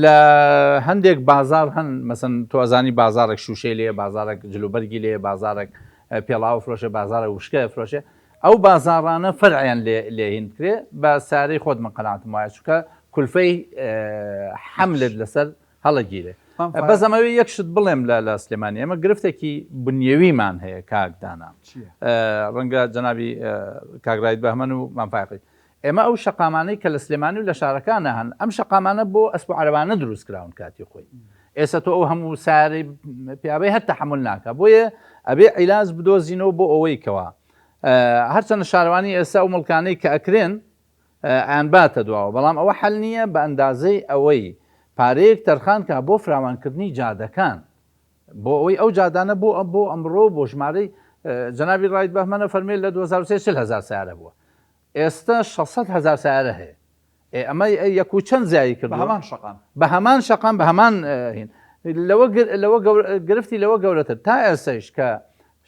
لە هەندێک بازار هەن مەسن تۆزانی بازارێک شوشەی لێ بازارێک جلوبەرگی لێ بازارێک پێڵاو فرۆشە بازارە وشکە فرۆشێ ئەو بازارانە فەرعیان لێهین کرێ بە سارەی خۆت من قەناعەتم وایە چونکە کولفەی حەملت لەسەر هەڵەگیرێ. بەس ئەمەوێ یەکشت بڵێم لە سلێمانی ئەمە گرفتێکی بنیێویمان هەیە کاکدانا ڕەنگە جەنابی کاگرایت بەهمەن و مامفاقی ئێمە ئەو شەقامانەی کە لە سلێمانی و لە شارەکانە هەن ئەم شەقامانە بۆ ئەسپ و عەرەبانە دروست کراون کاتی خۆی ئێستا تۆ ئەو هەموو ساری پیاوەی هەر تەحمل ناکە بۆیە ئەبێ عیلاج بدۆزینەوە بۆ ئەوەی کەوا هەرچەندە شارەوانی ئێستا و مڵکانەی کە ئەکرێن ئەیانباتە دواوە بەڵام ئەوە حەل نییە بە ئەندازەی ئەوەی پارەیەک تەرخان کە بۆ فراوانکردنی جادەکان بۆ ئەوەی ئەو جادانە بۆ ئەمڕۆ بۆ ژمارەی جەنابی ڕایت بەهمەنە فەرمێت لە 2030 سیارە بووە ئێستا 600,000 سیارە هەیە ئەمە یەک و چەند زیایی کرد بە هەمان شەقام بە هەمان هین لەوە گرفتی لەوە گەورەتر تا ئێسش کە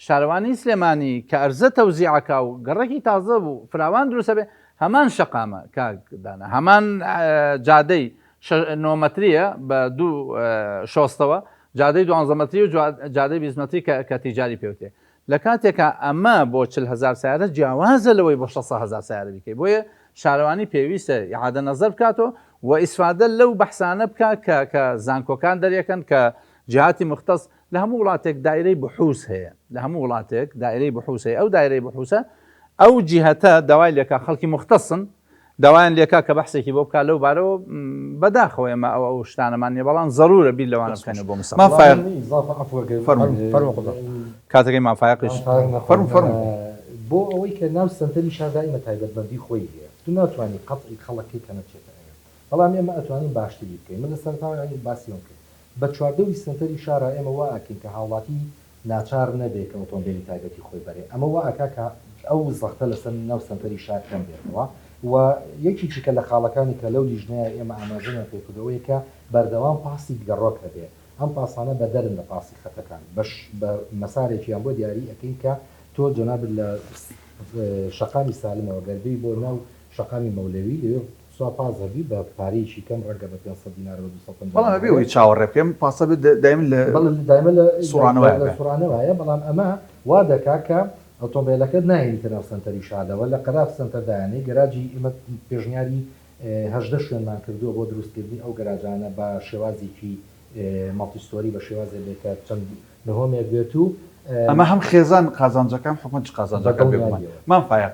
شارەوانی سلێمانی کە ئەرزە تەوزیعەکە و گەڕێکی تازە بوو فراوان دروستە بێ هەمان شەقامە کاکدانە هەمان جادەی 9 مەتریە بە 2 شۆستەوە جادەی 12 مەتری و جادەی 20 مەتری کە تیجاری پێوتێ لە کاتێکە ئەمە بۆ 40,000 سیارە جیاوازە لەوەی بۆ 600,000 سیارە بکەی بۆیە شارەوانی پێویستە ئیعادە نەزەر بکاتەوە و ئیسفادە لەو بەحسانە بکات کە زانکۆکان دەریەکەن کە جهاتی مختص لە هەموو وڵاتێک دایرەی بحوث هەیە لە هەموو وڵاتێک دایرەی بحوث هەیە ئەو دایرەی بحوثە ئەو جیهەتە داوای لێکا خەڵکی مختصن داوایان لێکا کە بەحسێکی بۆ بکات لەو بارەوە بەداخەوە ئێمە ئەو شتانەمان نیە بەڵام زەرورە بیر لەوانە بکەنە بۆ کاتەکەی مافایقش بۆ ئەوەی کە ناو سنتەری شادائیمە تایبەتمەندی خۆی هەیە تو ناتوانانی قەتعی خەڵکی کە نەچێتە بەڵام ئێمە ئەتوانین باشتری بکەین من لە سەرتاوی باسیۆن کرد بە چواردەوی سنتەری شارە ئێمە وا ئەکەین کە هاوڵاتی ناچار نەبێت کە ئۆتۆمبیلی تایبەتی خۆی بەرێ ئەمە وا ئەکا کە ئەو زەختە لەسەر ناو سنتەری شار کەم بێتەوە و یەکیچی کە لە خاڵەکانی کە لەو لیژنەیە ئێمە ئاماژەمە پێکردەوەی کە بەردەوام پاسی گەڕۆک هەبێ ئەم پاسانە بەدەرن لە پاسی خەتەکان بەش بە مەسارێکیان بۆ دیاری ئەەکەین کە تۆ جەناب لە شەقامی سالمەوە گەردەی بۆ ناو شەقامی مەولەوی لێ سوا پازەبی بە پارەیەکی کەم ڕەنگە بە 500 دینار بە 250 بەڵام هەبێەوەی چاوەڕێ پێم پاسە دایمن لە سوڕانەوەیە بەڵام ئەمە وا دەکا کە ئۆتۆمبیلەکەت ناهێنیتە ناو سنتەری شادەوە لە قەراف سنتەردایانەی گەراجی ئمە پێشنیاری 18 شوێنمان کردووە بۆ دروستکردنی ئەو گەراجانە بە شێوازێکی ماڵتیستۆری بە شێوازێ بێت کە چەند نهۆمێک بێت و ئەمە هەم خێزان قازانجەکان حکومت قازانجەکە بێمان فایە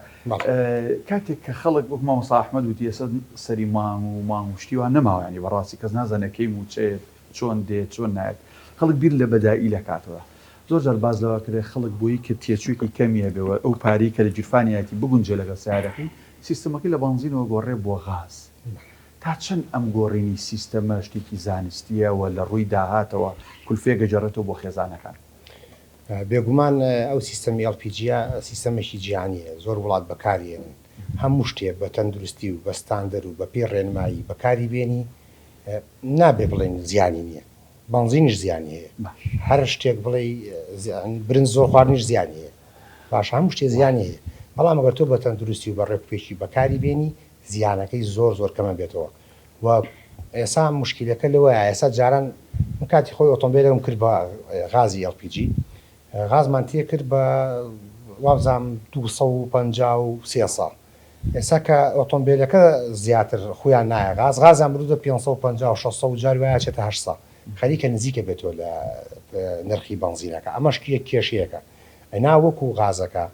کاتێک کە خەڵک وەک مامۆستا ئەحمەد وتی ئێستا سەری مانگ و مانگشتیوان نەماوە ینی بەڕاستی کەس نازانەکەی موچێت چۆن دێت چۆن نایەت خەڵک بیر لە بەدایی لە کاتەوە زۆر جار باز لەوە کرێ خەڵک بۆی کە تێچوویکی کەمیە بێەوە ئەو پارەی کە لە جیرفانیەتی بگونجێ لەگەڵ سیارەکەی سیستەمەکەی لە بەنزینەوە گۆڕێ بۆ غاز تا چەند ئەم گۆڕینی سیستەمە شتێکی زانستیەوە لە ڕووی داهاتەوە کولفێ گەجەڕێتەوە بۆ خێزانەکان بێگومان ئەو سیستەمی LPG سیستەمێکی جیهانیە زۆر وڵات بەکارێنن هەموو شتێک بە تەندروستی و بە ستاندەر و بە پێ ڕێنمایی بەکاری بێنی نابێ بڵێن زیانی نییە بەنزینیش زیانی هەیە هەر شتێک بڵێ برنج زۆر خواردنیش زیانی هەیە باش هەموو شتێ زیانی هەیە بەڵام ئەگەر تۆ بە تەندروستی و بە ڕێکپێکی بەکاری بێنی زیانەکەی زۆر زۆر کەمە بێتەوە و ئێسا مشکلەکە لەوەیە ئێستا جاران من کاتی خۆی ئۆتۆمبیلەکەم کرد بە غازی LPG غازمان تێ کرد بە وابزانم 253 ساڵ ئێستا کە ئۆتۆمبیلەکە زیاتر خۆیان نایە غازیان بردە 550 600 جار وایە چێتە 8 ساڵ خەریکە نزیکە بێتەوە لە نرخی بەنزینەکە ئەمەشکی کێشەیەەکە ئەنا وەکو غازەکە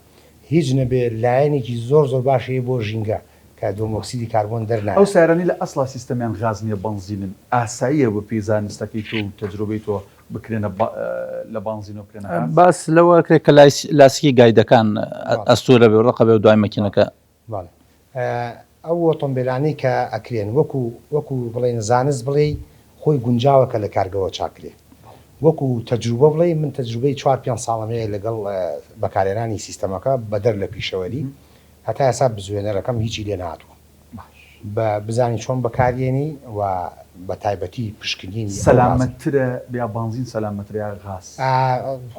هیچ نەبێت لایەنێکی زۆر زۆر باشەیە بۆ ژینگە کە دۆمۆکسیدی کاربۆن دەرنایە ئەو سایرانی لە ئەسڵا سیستەمیان غاز نیە بەنزینن ئاساییە بە پێی زانستەکەی تۆ و تەجروبەی تۆ بکرێنە لە بانزین و بکرێنە باس لەوە کرێت کە لاسیکی گایدەکان ئەستورە بێ و ڕقە بێ و دوای مەکینەکە ئەو ئۆتۆمبیلانەی کە ئەکرێن وەکو بڵێن زانست بڵێ خۆی گونجاوەکە لە کارگەوە چاکرێ وەکو تەجروبە بڵێ من تەجروبەی 4-5 ساڵمەیە لەگەڵ بەکارێنانی سیستەمەکە بەدەر لە پیشەوەری هەتا ئێستا بزوێنەرەکەم هیچی لێ نهاتووە بزانین چۆن بەکارێنی و بە تایبەتی پشکنین سەلامەتترە بیا بانزین سەلامەتریا غاز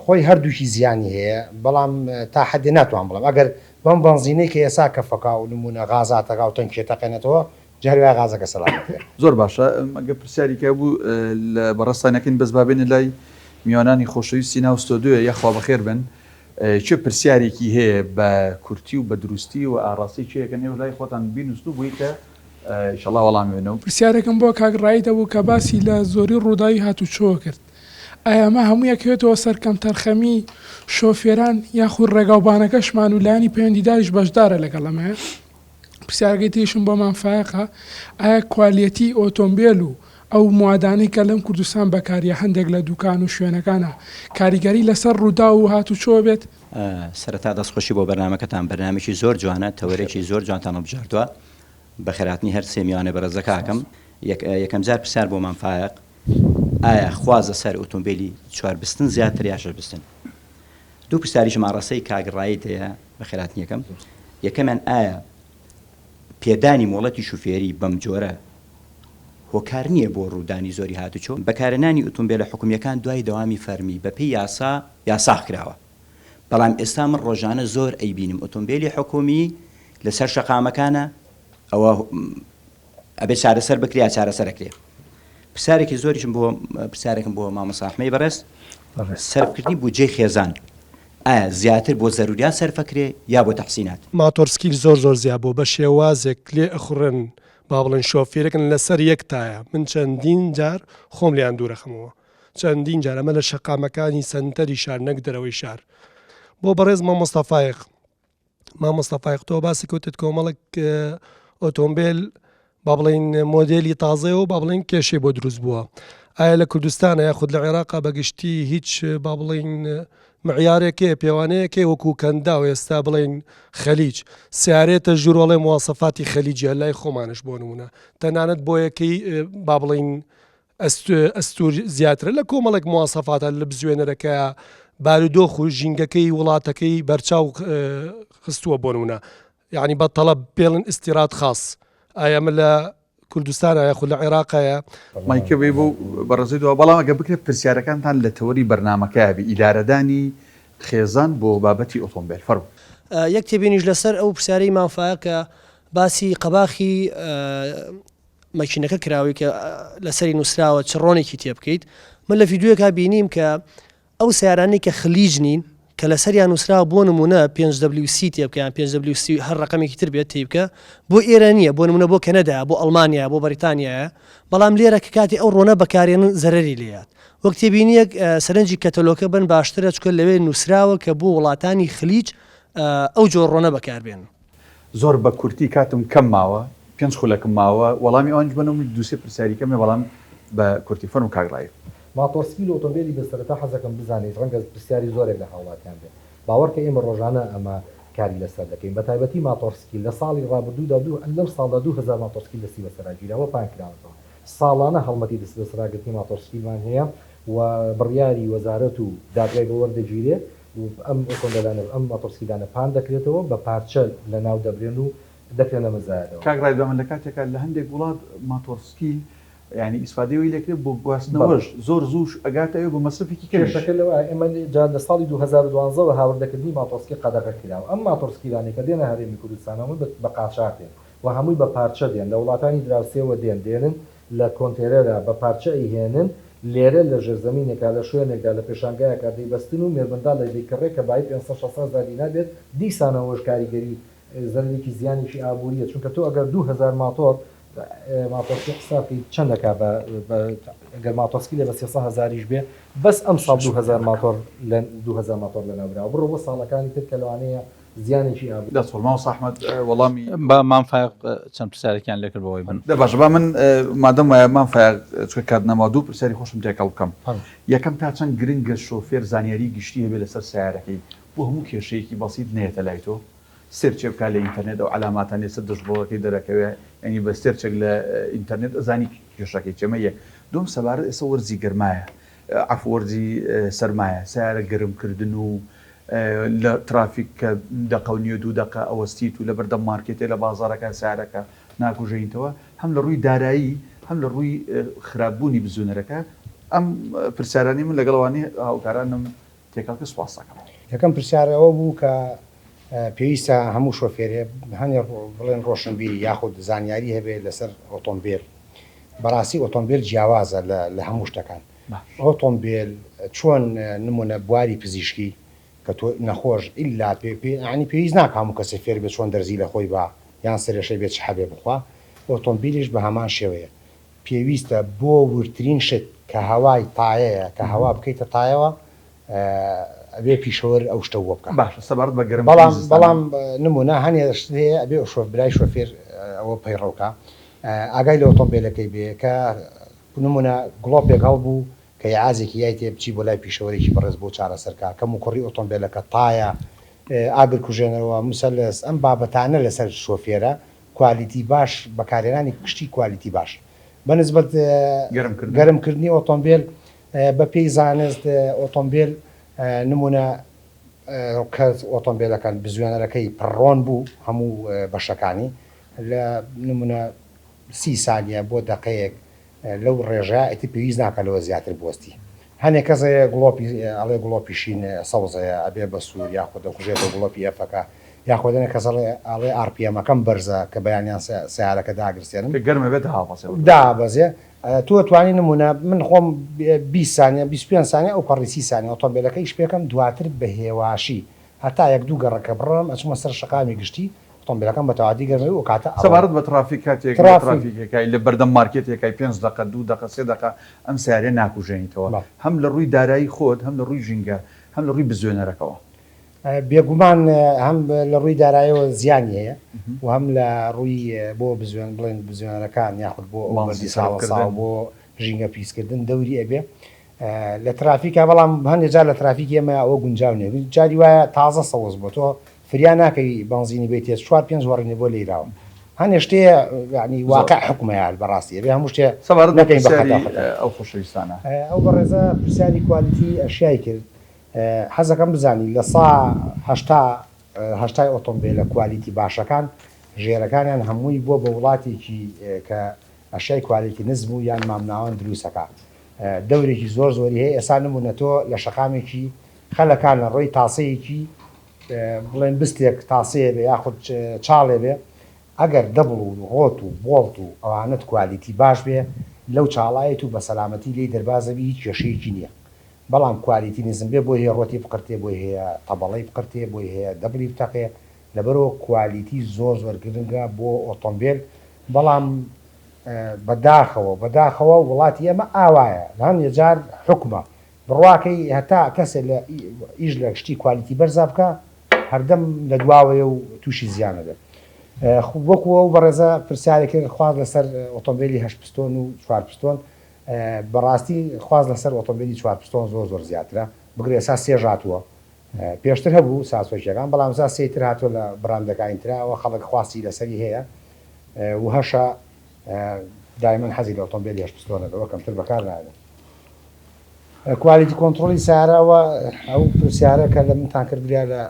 خۆی هەردووکی زیانی هەیە بەڵام تا حدێ ناتوان بڵم ئەگەر بەم بانزینەی کە ئێسا کە فەکا و نمونە غازاتەکە و تەنکێتەقێنێتەوە جاروای غازەکە سەلامەتە زۆر باشە ئەگە پرسیاریکە بوو لە بەڕستانەکەین بەس بابێنە لای میوانانی خۆشەویستی ناو ستۆدیۆ یاخوا بەخێر بن چه پرسیارێکی هەیە بە کورتی و بە دروستی و ئاڕاستی چەیەکە نێو لای خۆتان بینوست و بووی کە ئینشەڵڵا وەڵامی وێنەوە پرسیارێکم بۆ کاگڕاییدە بوو کە باسی لە زۆری ڕووداوی هاتوچۆ کرد ئایا ئەمە هەموو یەکێتەوە سەرکەم تەرخەمی شۆفێران یاخود ڕێگاوبانەکەشمان و لانی پەیوەندیداریش بەشدارە لەگەڵ ئەمەیە پرسیارگەی تێشم بۆمان فایقە ئایا کوالیەتی ئۆتۆمبیل و ئەو موادانەی کە لەم کوردستان بەکاریە هەندێک لە دوکان و شوێنەکانە کاریگەری لەسەر ڕوودا و هاتوچۆ بێت سەرەتا دەستخۆشی بۆ بەرنامەکەتان بەرنامێکی زۆر جوانە تەوەرێکی زۆر جوانتان بژاردووە بە خێراتنی هەر سێمیانە بەرەزەکەکەم یەکەم جار پرسیار بۆمان فایق ئایا خوازە سەر ئۆتۆمبیلی چواربستن زیاتر یاشە بستن دوو پرسیاریش ماڕەسەی کاگڕایی هەیە بە خێراتنی یەکەم یەکەمیان ئایا پێدانی مۆڵەتی شوفێری بەم جۆرە هۆکار نییە بۆ ڕوودانی زۆری هاتوچۆ بەکارهێنانی ئۆتۆمبیلە حکومیەکان دوای دەوامی فەرمی بەپێی یاساخ کراوە بەڵام ئێستا من ڕۆژانە زۆر ئەیبینم ئۆتۆمبیلی حکومی لەسەر شەقامەکانە ئەوە ئەبێ چارەسەر بکرێ چارەسەرەکرێ پرسیارێکی زۆریشم بۆ پرسیارێکم بۆ مامۆستا ئەحمەدی بەڕێز سەرفکردنی بودجەی خێزان ئایا زیاتر بۆ زەروریات سەرفەکرێ یا بۆ تەحسینات ماتۆرسکیل زۆر زیاد بۆ بە شێوازێک لێ ئەخڕن با بڵێن شۆفێرەکەن لەسەر یەکتایە من چەندین جار خۆم لیان دوورەخمەوە چەندین جار ئەمە لە شەقامەکانی سنتەری شار نەک دەرەوەی شار بۆ بەڕێز مامۆستافایق تۆ باسی کەوتت کۆمەڵک ئۆتۆمبیل با بڵێن مۆدێلی تازەیەوە با بڵێن کێشەی بۆ دروست بووە ئایا لە کوردستانە یاخود لە عێراقا بەگشتی هیچ با بڵێن معیارێکێ پێوانەیەکێ وەکو کەندا و ئێستا بڵێن خەلیج سیارێتە ژوورۆڵێ مواسەفاتی خەلیجی لای خۆمانش بۆ نمونە تەنانەت بۆ یەکەی با بڵێن ئەستور زیاترە لە کۆمەڵێک مواسەفاتە لە بزوێنەرەکە بارودۆخ و ژینگەکەی وڵاتەکەی بەرچاو خستووە بۆ نمونە یعنی بە تەڵەب بێڵن ئیستیرات خاص ئایا من لە کوردستانە یاخود لە عێراقایە مایکەبێ بۆ بەڕێزی دووە بەڵام ئەگە بکرێت پرسیارەکانتان لە تەوەری بەرنامەکەیابی ئیدارەدانی خێزان بۆ بابەتی ئۆتۆمبیل فەرمو یەک تێبینیش لەسەر ئەو پرسیارەی مافایە کە باسی قەباخی مەکینەکە کراوی کە لەسەری نووسراوە چڕۆنێکی تێ بکەیت من لە ڤیددیوەکە بینیم کە ئەو سیارانەی کە خلیج نین کە لەسەریان نووسراوە بۆ نمونە 5WC تێ بکەیان 5WC هەر ڕقمێکی تر بێت تێ بکە بۆ ئێرە نییە بۆ نمونە بۆ کەنەدا بۆ ئەڵمانیا بۆ بەریتانیایە بەڵام لێرە کە کاتی ئەو ڕۆنە بەکارێنن زەرری لێات وەک تێبینیەک سەرنجی کەتەلۆکە بن باشترە چکە لەوێ نووسراوە کە بۆ وڵاتانی خلیج ئەو جۆر ڕۆنە بەکاربێن زۆر بە کورتی کاتم کەم ماوە 5 خولەکەم ماوە وەڵامی ئەوانج بنەوە دووسێ پرسیاریکەمێ بەڵام بە کورتی فەرم کاگڕایی ماتۆرسکیل ئۆتۆمبیلی بەسەرەتا حەزەکەم بزانیت ڕەنگە پرسیاری زۆرێک لە هاوڵاتیان بێت باوەڕکە ئێمە ڕۆژانە ئەمە کاری لەسەر دەکەین بە تایبەتی ماتۆرسکیل لە ساڵی ڕابردوودا لەم ساڵدا 2000 ماتۆرسکیل دەستی بەسەراگیرەوە پانکراوەوە ساڵانە هەڵمەتی دەست بەسەراگرتنی ماتۆرسکیلمان هەیە و بڕیاری وەزارەت و دادگای بۆ وەردەگیرێ ئەم ئۆتۆمبیلانە ئەم ماتۆرسکیلانە پان دەکرێتەوە بە پارچە لە ناو دەبرێن و دەکرێنە مەزایەوە کاگڕای بە من لە کاتێکە لە هەندێک وڵات ماتۆرسکیل ینی ئیسفادەوەی لەکرێت بۆ گواستنەوەش زۆر زووش ئەگاتەوە بە مەسرفێکی کێشەکەلەوە ئێمە جا لە ساڵی 2012 هاوردەکردنی ماتۆرسکی قەدەغە کراوە ئەم ماتۆرسکیلانی کە دێنە هەرێمی کوردستانەوە بە قاچاقێن و هەمووی بە پارچە دێن لە وڵاتانی دراوسێەوە دێنن لە کۆنتێرەدا بە پارچە ئەیهێنن لێرە لە ژێرزەمینێکا لە شوێنێکدا لە پێشانگایەکە دەیبەستن و مێربندا لە دەیکڕێک کە بای 500 دینا بێت دیسانەوەش کاریگەری زەرێکی زیانێکی ئابوووریە چونکە تۆ ئەگەر 2000 ماتۆرسی حسابی چەندەکە ئەگەر ماتۆسکی لە بە 300,000 بێ بەس ئەم ساڵ 2000 ماتۆر لە ناوراوە بڕۆ بۆ ساڵەکانی تر کە لەوانەیە زیانێکی ئابوو دەسڵماوە ساحمەد وەڵامی بە مامفایق چەند پرسیارێکیان لێ کردبەوەی بن باشە با من مادەم وایە مامفایق چکە کات نەما دوو پرسیاری خۆشم تێکەڵ بکەم یەکەم تا چەند گرنگە شۆفێر زانیاری گشتی هەبێ لەسەر سیارەکەی بۆ هەموو کێشەیەکی بەسیط نێتە لای تۆ سێرچێ بکات لە ئینتەرنێت ئەو علاماتانێ سەر دەشبڵەکەی دەرەکەوێ ینی بە سێرچێک لە ئینتەرنێت ئەزانی کێشەکەی چەمە یەک دوم سەبارەت ئێستا وەرزی گرمایە عفوەرزی سەرمایە سیارە گرمکردن و لە ترافیک کە دقە و نیە 2 دقە ئەوەستیت و لە بەردەم مارکێتێ لە بازارەکە سیارەکە ناکوژەینەوە هەم لە ڕووی دارایی هەم لە ڕووی خراپبوونی بزوونەرەکە ئەم پرسیارانی من لەگەڵوانی هاوکارانم تێکەڵکە سواسەکەم یەکەم پرسیارەوە بوو کە پێویستە هەموو شۆفێرێ هەنێ بڵێن ڕۆشنبیری یاخود زانیاری هەبێت لەسەر ئۆتۆمبیل بەڕاستی ئۆتۆمبیل جیاوازە لە هەموو شتەکان ئۆتۆمبیل چۆن نمونە بواری پزیشکی کە تۆ نەخۆش ئیلا ینی پێویست ناکە هەموو کەسێ فێر بێت چۆن دەرزی لە خۆی بە یان سەرێشەی بێت حەبێ بخوا ئۆتۆمبیلیش بە هەمان شێوەیە پێویستە بۆ ورترین شت کە هەوای تایەیە کە هەوا بکەیتە تایەوە ئەبێ پیشەوەر ئەو شتە وە بکە باش سەبارەت بە گەرم بەڵام نمونە هەنێ شت هەیە ئەبێ برای شۆفێر ئەوە پەیڕەوکە ئاگای لە ئۆتۆمبیلەکەی بێ کە نمونە گڵۆپێک هەڵبوو کە یازێکی یای تێ بچی بۆ لای پیشەوەرێکی بەڕێز بۆ چارەسەرکە کەم و کوڕی ئۆتۆمبیلەکە تایە ئاگر کوژێنەوە مسەلس ئەم بابەتانە لەسەر شۆفێرە کوالیتی باش بەکارێنانی کشتی کوالیتی باش بەنسبەت گەرمکردنی ئۆتۆمبیل بە پێی زانست ئۆتۆمبیل نمونە کەس ئۆتۆمبیلەکان بزوێنەرەکەی پڕۆن بوو هەموو بەشەکانی لە نمونە 30 سانیە بۆ دقەیەک لەو ڕێژە ئەتی پێویست ناکەلەوە زیاتر بۆستی هەنێک کەسەیە گڵۆپی ئەڵێ گڵۆپیشین سەوزەیە ئەبێ بە سوور یاخۆ دەکوژێتە گڵۆپی ئەفەکە یاخۆدنە کەسەڵێ ئاڵێ RPMەکەم بەرزە کە بەیانیان سیارەکە داگرسێنم گەرمە بێت هاوەسێ دابەزێ تۆ توانی نمونە من خۆم 20 سانیە 25 سانیە ئەو پەڕی 30 سانیە ئۆتۆمبیلەکەی شپێکم دواتر بە هێواشی هەتا 1-2 گەڕەکە بڕم ئەچمە سەر شقامی گشتی ئۆتۆمبیلەکەم بە تەواتی گەرمەوە و کاتە سەبارەت بە ترافیک کاتێک ترافیکەکەی لە بەردەم مارکێتێکای 5 دقە 2 دقە 3 دقە ئەم سیارێ ناکوژێنیتەوە هەم لە ڕووی دارایی خۆت هەم لە ڕووی ژینگە هەم لە ڕووی بزوێنەرەکەەوە بێگومان هەم لە ڕووی دارایەوە زیانی هەیە و هەم لە ڕووی بۆ بزوێن بڵێن بزوێنەرەکان یاخود بۆ ئەوەردی ساڵ بۆ ژینگە پیسکردن دەوری ئەبێ لە ترافیکە بەڵام هەندێک جار لە ترافیک ئێمە ئەوە گونجاونێ جاری وایە تازە سەوز بۆ تۆ فریان ناکەی بنزینی بێت 4-5 وەڕینێ بۆ لێراوە هەنێ شتەیە ینی واقع حکومەیە بەڕاستی بێ هەموو شتێ سەبارەت نەکەین ئەو خۆشەویستانە ئەو بەڕێزە پرسیاری کوالیتی ئەشیای کرد حەزەکەم بزانی لە 180 ئۆتۆمبیلە کوالیتی باشەکان ژێرەکانیان هەمووی بۆ بە وڵاتێکی کە ئەشیای کوالیتی نزم و یان مامناوان دروستەکە دەورێکی زۆر زۆری هەیە ئێستا نمونە تۆ لە شەقامێکی خەلەکان لە ڕۆی تاسەیەکی بڵێن بستێک تاسەیە بێ یاخود چاڵێ بێ ئەگەر دەبڵ و ڕۆت و بۆڵت و ئەوانت کوالیتی باش بێ لەو چاڵایەت و بە سەلامەتی لێی دەربازەبی هیچ کێشەیەکی نییە بەڵام کوالیتی نزم بێ بۆی هەیە ڕۆتی بقرتێ بۆی هەیە تەبەڵی بقرتێ بۆی هەیە دەبلی بتەقێ لەبەرەوە کوالیتی زۆر زۆر گرنگە بۆ ئۆتۆمبیل بەڵام بەداخەوە وڵاتی ئێمە ئاوایە هەم یەجار حکومە بڕواکەی هەتا کەسێک لە ئیش لە شتی کوالیتی بەرزا بکە هەردەم لە دواوەیە و تووشی زیانە بێت وەکووە و بەڕێزە پرسیارێکی خواز لەسەر ئۆتۆمبیلی 8 پستۆن و 4 پستۆن بەڕاستی خواز لەسەر ئۆتۆمبیلی 4 پستۆن زۆر زیاترە بگرێ سا سێ ژاتووە پێشتر هەبوو ساسۆکیەکان بەڵام سا سێتر هاتووە لە بڕاندەکانی ترەوە خەڵک خواستی لەسەری هەیە و هەشە دایمەن حەزی لە ئۆتۆمبیلی 8 پستۆنەوە کەمتر بەکار نایێت کوالیتی کۆنتترۆلی سیارەوە ئەو پرسیارە کە لە منتان کردیا لە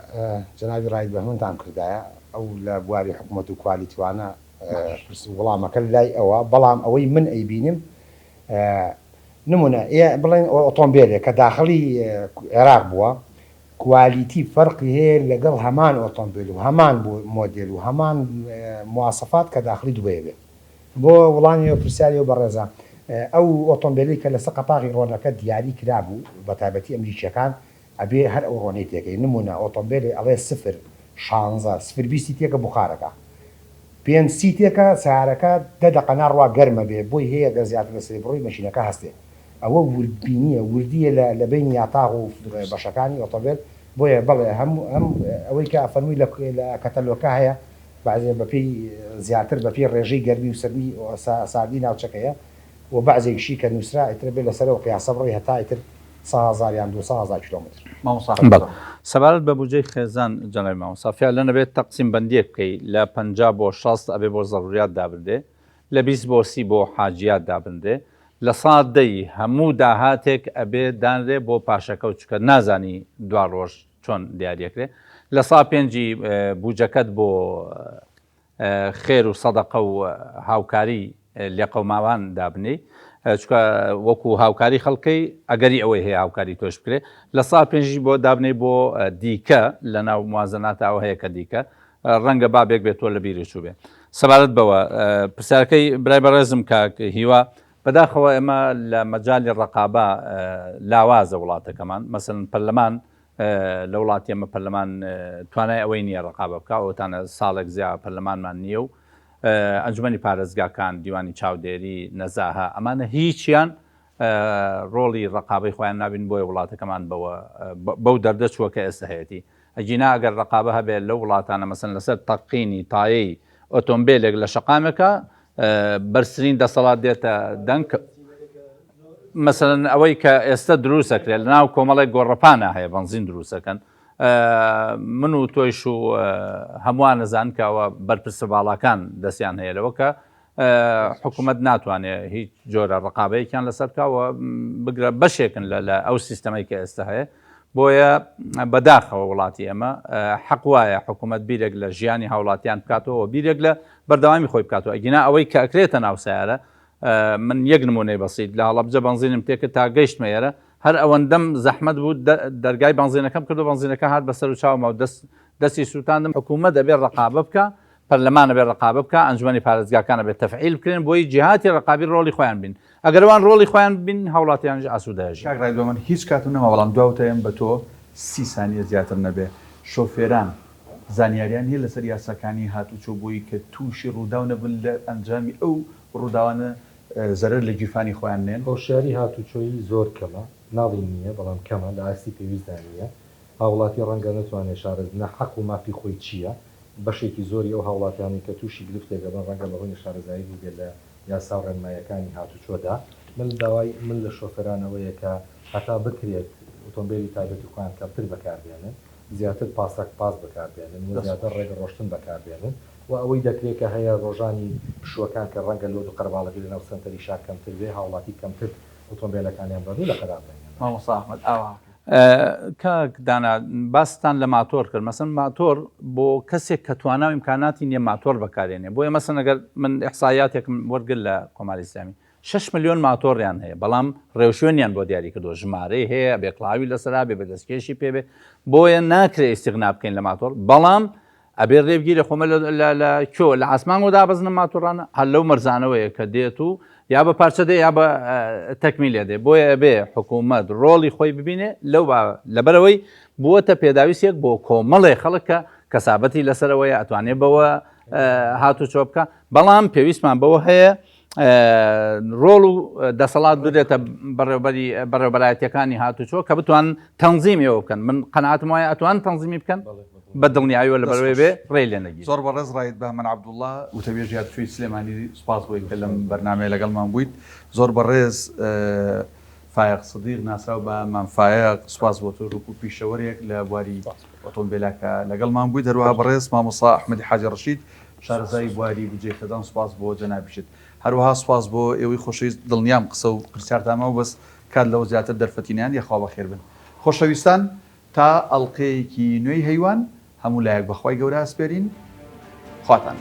جەنابی ڕای بە منتان کردایە ئەو لە بواری حکوومەت و کوالیتیوانە وەڵامەکە لای ئەوە بەڵام ئەوەی من ئەیبینم نمونە بڵێن ئۆتۆمبیلێک کە داخلی عێراق بووە کوالیتی فەرقی هەیە لەگەڵ هەمان ئۆتۆمبیل و هەمان مۆدل و هەمان مواسەفات کە داخلی دوبەیە بێت بۆ وڵانی پرسیاری و بەڕێزە ئەو ئۆتۆمبیلی کە لەسەر قەپاغی ڕۆنەکە دیاری کرابوو بە تایبەتی ئەمریکیەکان ئەبێ هەر ئەو ڕۆنەی تێکەی نمونە ئۆتۆمبیلی ئەڵێ 0-16 تێکە بخارەکە 5 تێکە سیارەکە 10 دقە ناڕوا گەرمە بێ بۆی هەیە گەر زیاتر لە سێ بڕۆی مەشینەکە هەستێ ئەوە وردبینیە وردیە لە بینی یاتاغ و بەشەکانی ئۆتۆمبیل بۆیە بڵێ هەم ئەوەی کە فەرمووی لە کەتەلۆکە هەیە بعضێ بەپێی زیاتر بەپێی ڕێژەی گەرمی و سەرمی ساردی ناوچەکەیە و بعضێکشی کە نووسرا ئیتر بێ لەسەرەوە قیاسە بڕۆی هەتا ئیتر 100,000 یان 200,000 کیلومتر. سەبارەت بە بودجەی خێزان جەنابی مامۆستا فعلا لەبێت تەقسیم بەندیەک بکەیت لە 50 بۆ 60 ئەبێ بۆ ضروریات دابردێ لە 20 بۆ 30 بۆ حاجیات دابندێ لە سادەی هەموو داهاتێک ئەبێ دانرێ بۆ پاشەکە و چکە نازانی دوا ڕۆژ چۆن دیارەکرێ لە سا پێنجی بودجەکەت بۆ خێر و سەدەقە و هاوکاری لێ قەوماوان دابنی چکە وەکو هاوکاری خەڵکەی ئەگەری ئەوەی هەیە هاوکاری تۆش بکرێ لە سا پێنجی بۆ دابنەی بۆ دیکە لە ناو موازناتەوە هەیە کە دیکە ڕەنگە بابێک بێت تۆ لە بیری چوو بێ سەبارەت بەوە پرسیارەکەی برای بەڕێزم کاک هیوا بەداخەوە ئێمە لە مەجای ڕقابە لاوازە وڵاتەکەمان مەسەن پەرلەمان لە وڵاتی ئەمە پەرلەمان توانای ئەوەی نییە ڕقابە بکە ئەوتانە ساڵێک زیاد پەرلەمانمان نییە و ئەنجومەنی پارێزگاکان دیوانی چاودێری نەزاها ئەمانە هیچیان ڕۆڵی ڕقابەی خۆیان نابین بۆی وڵاتەکەمان بەو دەردە چووەکە ئێستا هەیەی ئەجینا ئەگەر ڕقابە هەبێت لەو وڵاتانە مەسەن لەسەر تەقینی تایەی ئۆتۆمبیلێک لە شەقامێکە بەرزترین دەسەڵات دێتە دەنگ مەسەن ئەوەی کە ئێستا دروستەکرێت لە ناو کۆمەڵی گۆڕەپانە هەیە بەنزین دروستەکەن من و تۆیش و هەمووان نەزان کەەوە بەرپرسە باڵاکان دەستیان هەیە لەوە کە حکوومەت ناتوانێت هیچ جۆرە ڕقابەیەکیان لەسەرکەوە بگرە بەشێکن لە ئەو سیستەمەی کە ئێستا هەیە بۆیە بەداخەوە وڵاتی ئەمە حەق وایە حکوومەت بیرێک لە ژیانی هاوڵاتیان بکاتەوە بیرێک لە بەردەوامی خۆی بکاتەوە ئەگینا ئەوەی کە ئەکرێتە ناو سیارە من یەک نمونەی بەسیت لە هەڵەبجە بنزینم تێکرد تا گەیشتمە ئێرە هەر ئەوەندەم زەحمەت بوو دەرگای بنزینەکەم کرد و بنزینەکە هات بەسەر و چاومە و دەستی سووتاندم حکوومەت دەبێت ڕقابە بکە پەرلەمانە بێت ڕقابە بکە ئەنجومەنی پارێزگاکانە بێت تەفعیل بکرێن بۆی جیهاتی ڕقابی ڕۆڵی خۆیان بین ئەگەروان ڕۆڵی خۆیان بین هاوڵاتیانش ئاسوودەژی کاکڕای من هیچ کاتم نەما بەڵام دواوتەیەم بە تۆ 30 سانیە زیاتر نەبێ شۆفێران زانیاریان هەیە لەسەر یاساکانی هاتوچۆ بووی کە تووشی ڕوودا و نەبن لە ئەنجامی ئەو ڕووداوانە زەرەر لە گیرفانی خۆیان نێن هۆشیاری هاتوچۆیی زۆر کەمە ناڵی نییە بەڵام کەمە لە ئاستی پێویستدا نیە هاوڵاتی ڕەنگە نتوانێت شارەزنە حەق و مافی خۆی چییە بەشێکی زۆری ئەو هاوڵاتیانی کە تووشی گرفتێکە بە ڕەنگە بەهۆی شارەزایی بێت لە یاسا ڕێنمایەکانی هاتوچۆدا من داوای من لە شۆفێرانەوەیە کە هەتا بکرێت ئۆتۆمبیلی تایبەتی خۆیان کەمتر بەکاربێنن زیاتر پاسەک پاس بەکاربێنن و زیاتر ڕێگە ڕۆشتن بەکاربێنن و ئەوەی دەکرێت کە هەیە ڕۆژانی پشوەکان کە ڕەنگە لۆ و قەرباڵەکە لەناو سنتەری شار کەمتر بێ هاوڵاتی کەمتر ئۆتۆمبیلەکانیان بەدوو لە خراپێنن مامۆستا ئەحمەد ئاوا کاک دانا باستان لە ماتۆر کرد مەسن ماتۆر بۆ کەسێک کە تواناو ئیمکاناتی نییە ماتۆر بەکارێنێ بۆیە مەسن ئەگەر من ئیحسایاتێکم وەرگرت لە کۆماری ئیسلامی 6 ملیۆن ماتۆڕیان هەیە بەڵام ڕێوشێنیان بۆ دیاری کردو ژمارەی هەیە بێ کڵاوی لەسەرا بێ بەدەستکێشی پێبێ بۆیە ناکرێت ئیستیغنا بکەین لە ماتۆر بەڵام ئەبێ ڕێبگی لە خۆمە لە کۆ لە ئاسمان و دابەزنە ماتۆڕانە هەر لەو مەرزانەوەیە کە دێت و یا بە پارچە دێ یا بە تەکمیلێ دێ بۆیە بێ حکوومەت ڕۆڵی خۆی ببینێ لەو لەبەرەوەی بووەتە پێداویستێک بۆ کۆمەڵێ خەڵکە کەسابەتی لەسەرەوەی ئەتوانێت بەوە هاتوچۆ بکە بەڵام پێویستمان بەوە هەیە ڕۆڵ و دەسەڵات بدرێتە بەڕێوەبەرایەتیەکانی هاتوچۆ کە بتوان تەنزیمەوە بکەن من قەناعەتم وایە ئەتوان تەنزیمی بکەن بە دڵنیاییەوە لە بەرەوەی بێ ڕێ لێ نەگیر زۆر بەڕێز ڕایت بە من عەبدوڵڵا وتەبێژ یادچووی سلێمانی سوپاس بۆی کە لەم بەرنامەیە لەگەڵمان بوویت زۆر بەڕێز فایق سدیق ناسراو بە مامفایق سوپاس بۆ تۆ ڕووک و پیشەوەرێک لە بواری ئۆتۆمبیلەکە لەگەڵمان بوویت هەروەها بەڕێز مامۆستا ئەحمەدی حاجی ڕەشید شارەزای بواری بجێ خەدان سوپاس بۆ جەنابیشت هەروەها سوپاس بۆ ئێوەی خۆشەویست دڵنیام قسە و پرسیارتانمە و بەس کات لەوە زیاتر دەرفەتینیان یەخوا بەخێر بن خۆشەویستان تا ئەڵقەیەکی نوێی هەیوان هەموو لایەک بەخوای گەورە ئەسپێرین خواتان